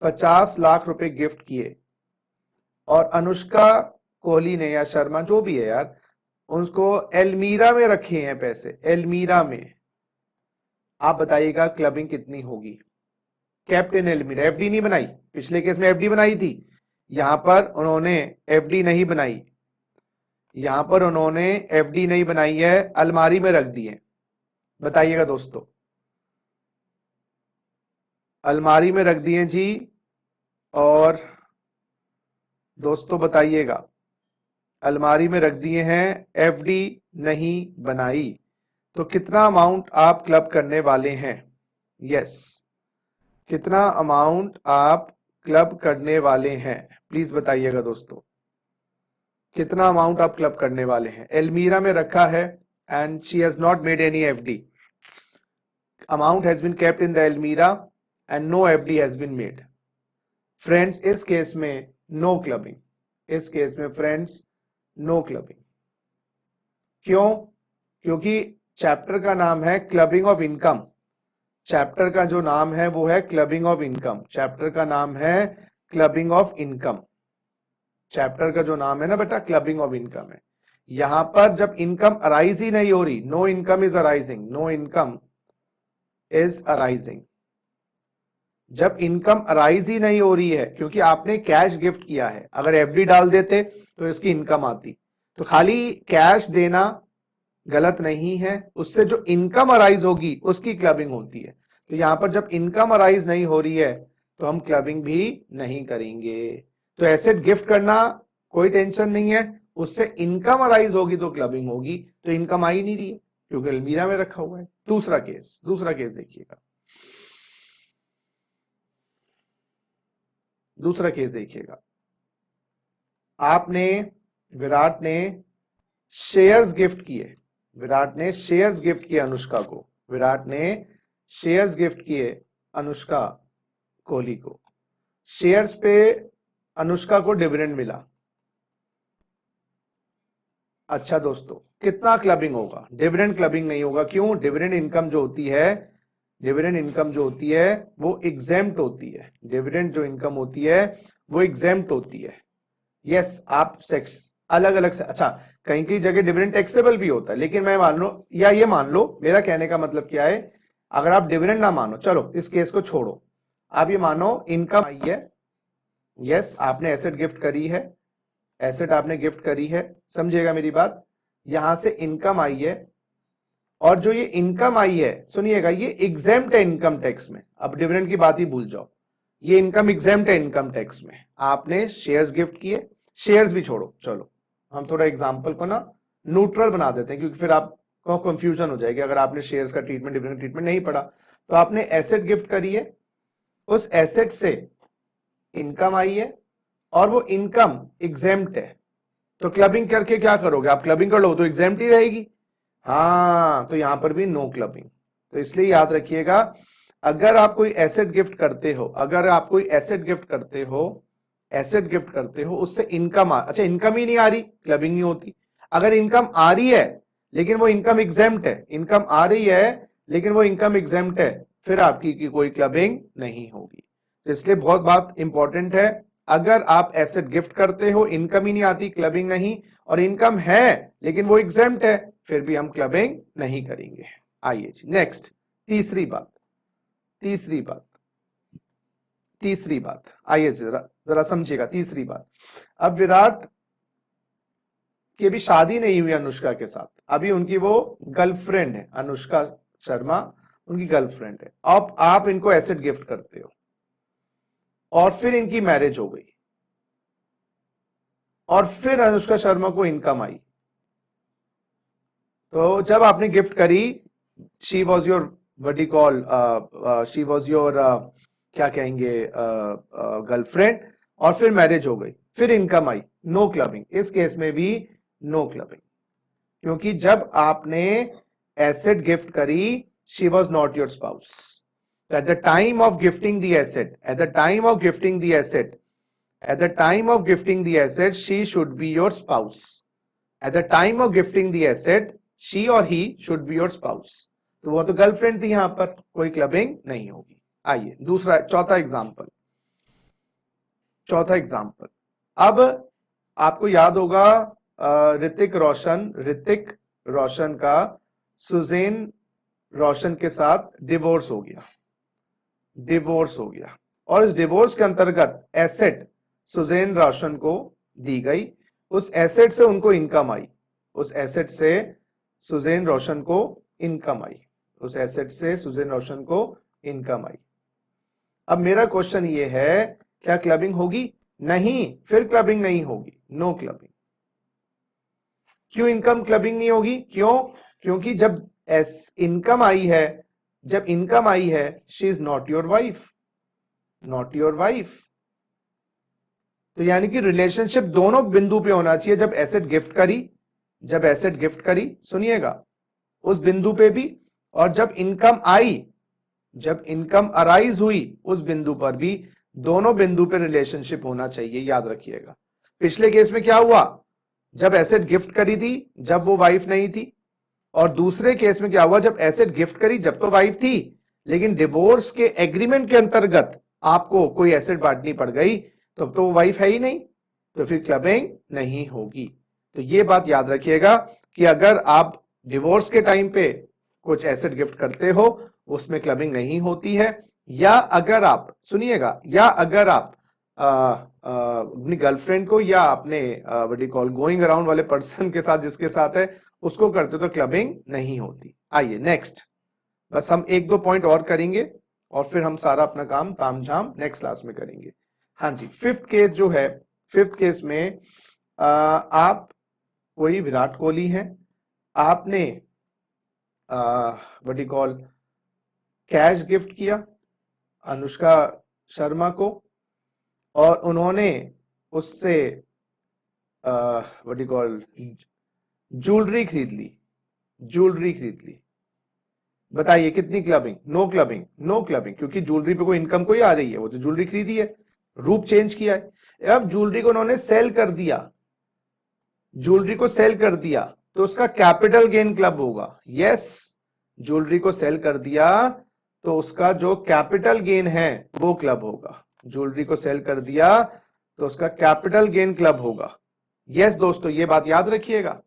50 लाख रुपए गिफ्ट किए और अनुष्का कोहली ने या शर्मा जो भी है यार, उसको एलमीरा में रखे हैं पैसे, एलमीरा में, आप बताइएगा क्लबिंग कितनी होगी। कैप्टन एलमीरा, एफडी नहीं बनाई, पिछले केस में एफडी बनाई थी, यहां पर उन्होंने एफडी नहीं बनाई, यहां पर उन्होंने एफडी नहीं बनाई है, अलमारी में रख दी है। बताइएगा दोस्तों, अलमारी में रख दिए जी। और दोस्तों बताइएगा, अलमारी में रख दिए हैं, एफडी नहीं बनाई, तो कितना अमाउंट आप क्लब करने वाले हैं। यस, कितना अमाउंट आप क्लब करने वाले हैं, प्लीज बताइएगा दोस्तों, कितना अमाउंट आप क्लब करने वाले हैं। एलमीरा में रखा है and she has not made any FD, amount has been kept in the एलमीरा and no FD has been made. Friends, इस केस में नो क्लबिंग, इस केस में फ्रेंड्स नो क्लबिंग। क्यों? क्योंकि चैप्टर का नाम है क्लबिंग ऑफ इनकम, चैप्टर का जो नाम है वो है क्लबिंग ऑफ इनकम, चैप्टर का नाम है क्लबिंग ऑफ इनकम, चैप्टर का जो नाम है ना बेटा क्लबिंग ऑफ इनकम है। यहां पर जब इनकम अराइज ही नहीं हो रही, no income is arising, no income is arising, जब इनकम अराइज ही नहीं हो रही है क्योंकि आपने कैश गिफ्ट किया है, अगर एफडी डाल देते तो इसकी इनकम आती। तो खाली कैश देना गलत नहीं है, उससे जो इनकम अराइज होगी उसकी क्लबिंग होती है। तो यहां पर जब इनकम अराइज नहीं हो रही है तो हम क्लबिंग भी नहीं करेंगे। तो एसेट गिफ्ट करना कोई टेंशन नहीं है, उससे इनकम अराइज होगी तो क्लबिंग होगी। तो इनकम आ ही नहीं रही है क्योंकि अलमीरा में रखा हुआ है। दूसरा केस, दूसरा केस देखिएगा, दूसरा केस देखिएगा। आपने, विराट ने शेयर्स गिफ्ट किए, विराट ने शेयर्स गिफ्ट किए अनुष्का को, विराट ने शेयर्स गिफ्ट किए अनुष्का कोहली को, शेयर्स पे अनुष्का को डिविडेंड मिला। अच्छा दोस्तों, कितना क्लबिंग होगा? डिविडेंड क्लबिंग नहीं होगा। क्यों? डिविडेंड इनकम जो होती है, डिविडेंड इनकम जो होती है वो एग्जेम्प्ट होती है, डिविडेंड जो इनकम होती है वो एग्जेम्प्ट होती है। यस, आप सेक्शन अलग अलग से, अच्छा कहीं कहीं जगह डिविडेंड टैक्सेबल भी होता है, लेकिन मैं मान लो या ये मान लो, मेरा कहने का मतलब क्या है अगर आप डिविडेंड ना मानो, चलो इस केस को छोड़ो, आप ये मानो इनकम आई है, यस आपने एसेट गिफ्ट करी है, एसेट आपने गिफ्ट करी है, समझिएगा मेरी बात, यहां से इनकम आई है, और जो ये इनकम आई है सुनिएगा ये एग्जेम्प्ट है इनकम टैक्स में, अब डिविडेंड की बात ही भूल जाओ, ये इनकम एग्जेम्प्ट है इनकम टैक्स में। आपने शेयर्स गिफ्ट किए, शेयर्स भी छोड़ो, चलो हम थोड़ा एग्जांपल को ना न्यूट्रल बना देते हैं, क्योंकि फिर आपको कंफ्यूजन हो जाएगी अगर आपने शेयर्स का ट्रीटमेंट डिविडेंड ट्रीटमेंट नहीं पढ़ा। तो आपने एसेट गिफ्ट करी है, उस एसेट से इनकम आई है और वो इनकम एग्जेम्प्ट है, तो क्लबिंग करके क्या करोगे आप, क्लबिंग कर लो तो एग्जेम्प्ट ही रहेगी। हाँ तो यहां पर भी नो क्लबिंग। तो इसलिए याद रखिएगा, अगर आप कोई एसेट गिफ्ट करते हो, अगर आप कोई एसेट गिफ्ट करते हो, एसेट गिफ्ट करते हो, उससे इनकम अच्छा इनकम ही नहीं आ रही, क्लबिंग नहीं होती। अगर इनकम आ रही है लेकिन वो इनकम एग्जेम्प्ट है, इनकम आ रही है लेकिन वो इनकम एग्जेम्प्ट है, फिर आपकी की कोई क्लबिंग नहीं होगी। तो इसलिए बहुत बात इंपॉर्टेंट है, अगर आप एसेट गिफ्ट करते हो, इनकम ही नहीं आती, क्लबिंग नहीं, और इनकम है लेकिन वो एग्जेम्प्ट है, फिर भी हम क्लबिंग नहीं करेंगे। आइए जी नेक्स्ट, तीसरी बात, तीसरी बात, तीसरी बात, आइए जरा समझिएगा तीसरी बात। अब विराट की भी शादी नहीं हुई अनुष्का के साथ, अभी उनकी वो गर्लफ्रेंड है, अनुष्का शर्मा उनकी गर्लफ्रेंड है। अब आप इनको एसेट गिफ्ट करते हो और फिर इनकी मैरिज हो गई और फिर अनुष्का शर्मा को इनकम आई, तो जब आपने गिफ्ट करी, she was your what you call, she was your क्या कहेंगे गर्लफ्रेंड, और फिर मैरिज हो गई, फिर इनकम आई, नो क्लबिंग। इस केस में भी नो क्लबिंग, क्योंकि जब आपने एसेट गिफ्ट करी, she was not your spouse. At the time of gifting the asset, at the time of gifting the asset, at the time of gifting the asset, she should be your spouse. At the time of gifting the asset, she or he should be your spouse. तो वो तो गर्लफ्रेंड थी, यहां पर कोई क्लबिंग नहीं होगी। आइए दूसरा, चौथा एग्जाम्पल, चौथा एग्जाम्पल। अब आपको याद होगा ऋतिक रोशन का सुजैन रोशन के साथ डिवोर्स हो गया, डिवोर्स हो गया, और इस डिवोर्स के अंतर्गत एसेट सुजैन रोशन को दी गई, उस एसेट से उनको इनकम आई, उस एसेट से सुजैन रोशन को इनकम आई, उस एसेट से सुजैन रोशन को इनकम आई। अब मेरा क्वेश्चन ये है, क्या क्लबिंग होगी? नहीं, फिर क्लबिंग नहीं होगी, नो क्लबिंग। क्यों इनकम क्लबिंग नहीं होगी? क्यों? क्योंकि जब इनकम आई है, जब इनकम आई है, she is not your wife, not your wife. तो यानी कि रिलेशनशिप दोनों बिंदु पे होना चाहिए, जब एसेट गिफ्ट करी, जब एसेट गिफ्ट करी, सुनिएगा, उस बिंदु पे भी, और जब इनकम आई, जब इनकम अराइज हुई, उस बिंदु पर भी, दोनों बिंदु पे रिलेशनशिप होना चाहिए, याद रखिएगा। पिछले केस में क्या हुआ? जब एसेट गिफ्ट करी थी, जब वो वाइफ नहीं थी, और दूसरे केस में क्या हुआ? जब एसेट गिफ्ट करी, जब तो वाइफ थी, लेकिन डिवोर्स के एग्रीमेंट के अंतर्गत आपको कोई एसेट बांटनी पड़ गई, तब तो वो वाइफ है ही नहीं, तो फिर क्लबिंग नहीं होगी। तो ये बात याद रखिएगा कि अगर आप डिवोर्स के टाइम पे कुछ एसेट गिफ्ट करते हो, उसमें क्लबिंग नहीं होती है, या अगर आप, सुनिएगा, या अगर आप अपनी गर्लफ्रेंड को या अपने what you call going around वाले पर्सन के साथ, जिसके साथ है, उसको करते तो क्लबिंग नहीं होती। आइए नेक्स्ट, बस हम एक दो पॉइंट और करेंगे और फिर हम सारा अपना काम तामझाम नेक्स्ट क्लास में करेंगे। हाँ जी, फिफ्थ केस जो है, फिफ्थ केस में आप कोई विराट कोहली हैं, आपने what you call cash gift किया अनुष्का शर्मा को, और उन्होंने उससे व्हाट यू कॉल ज्वेलरी खरीद ली, ज्वेलरी खरीद ली। बताइए कितनी clubbing? No clubbing, no clubbing, क्योंकि ज्वेलरी पे कोई इनकम कोई आ रही है, वो तो ज्वेलरी खरीदी है, रूप चेंज किया है। अब ज्वेलरी को उन्होंने सेल कर दिया, ज्वेलरी को सेल कर दिया, तो उसका कैपिटल गेन क्लब होगा। यस, ज्वेलरी को सेल कर दिया तो उसका जो कैपिटल गेन है वो क्लब होगा। ज्वेलरी को सेल कर दिया तो उसका कैपिटल गेन क्लब होगा। यस दोस्तों, ये बात याद रखिएगा,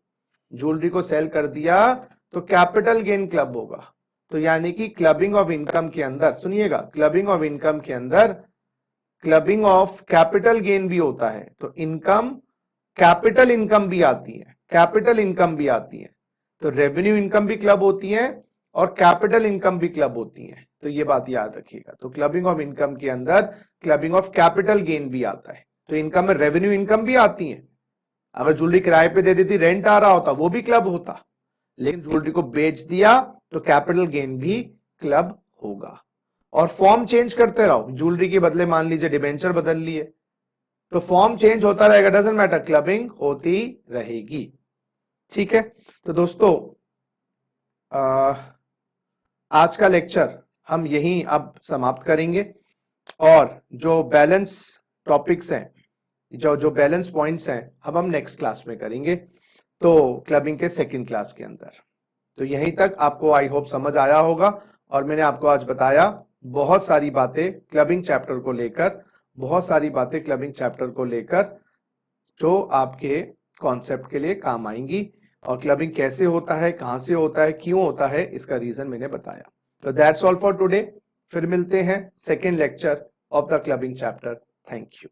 ज्वेलरी को सेल कर दिया तो कैपिटल गेन क्लब होगा। तो यानी कि क्लबिंग ऑफ इनकम के अंदर, सुनिएगा, क्लबिंग ऑफ इनकम के अंदर क्लबिंग ऑफ कैपिटल गेन भी होता है। तो इनकम, कैपिटल इनकम भी आती है, कैपिटल इनकम भी आती है। तो रेवेन्यू इनकम भी क्लब होती है और कैपिटल इनकम भी क्लब होती है। तो ये बात याद रखिएगा। तो क्लबिंग ऑफ इनकम के अंदर क्लबिंग ऑफ कैपिटल गेन भी आता है। तो इनकम में रेवेन्यू इनकम भी आती है। अगर ज्वेलरी किराए पे दे देती, रेंट आ रहा होता, वो भी क्लब होता, लेकिन ज्वेलरी को बेच दिया तो कैपिटल गेन भी क्लब होगा। और फॉर्म चेंज करते रहो, ज्वेलरी के बदले मान लीजिए डिबेंचर बदल लिए, तो फॉर्म चेंज होता रहेगा, डजंट मैटर, क्लबिंग होती रहेगी। ठीक है, तो दोस्तों आज का लेक्चर हम यहीं अब समाप्त करेंगे और जो बैलेंस टॉपिक्स हैं, जो बैलेंस पॉइंट्स हैं, अब हम नेक्स्ट क्लास में करेंगे, तो क्लबिंग के सेकंड क्लास के अंदर। तो यहीं तक आपको आई होप समझ आया होगा और मैंने आपको आज बताया बहुत सारी बातें क्लबिंग चैप्टर को लेकर, बहुत सारी बातें क्लबिंग चैप्टर को लेकर जो आपके कॉन्सेप्ट के लिए काम आएंगी, और क्लबिंग कैसे होता है, कहां से होता है, क्यों होता है, इसका रीजन मैंने बताया। तो दैट्स ऑल फॉर टुडे। फिर मिलते हैं second lecture of the clubbing chapter. Thank you.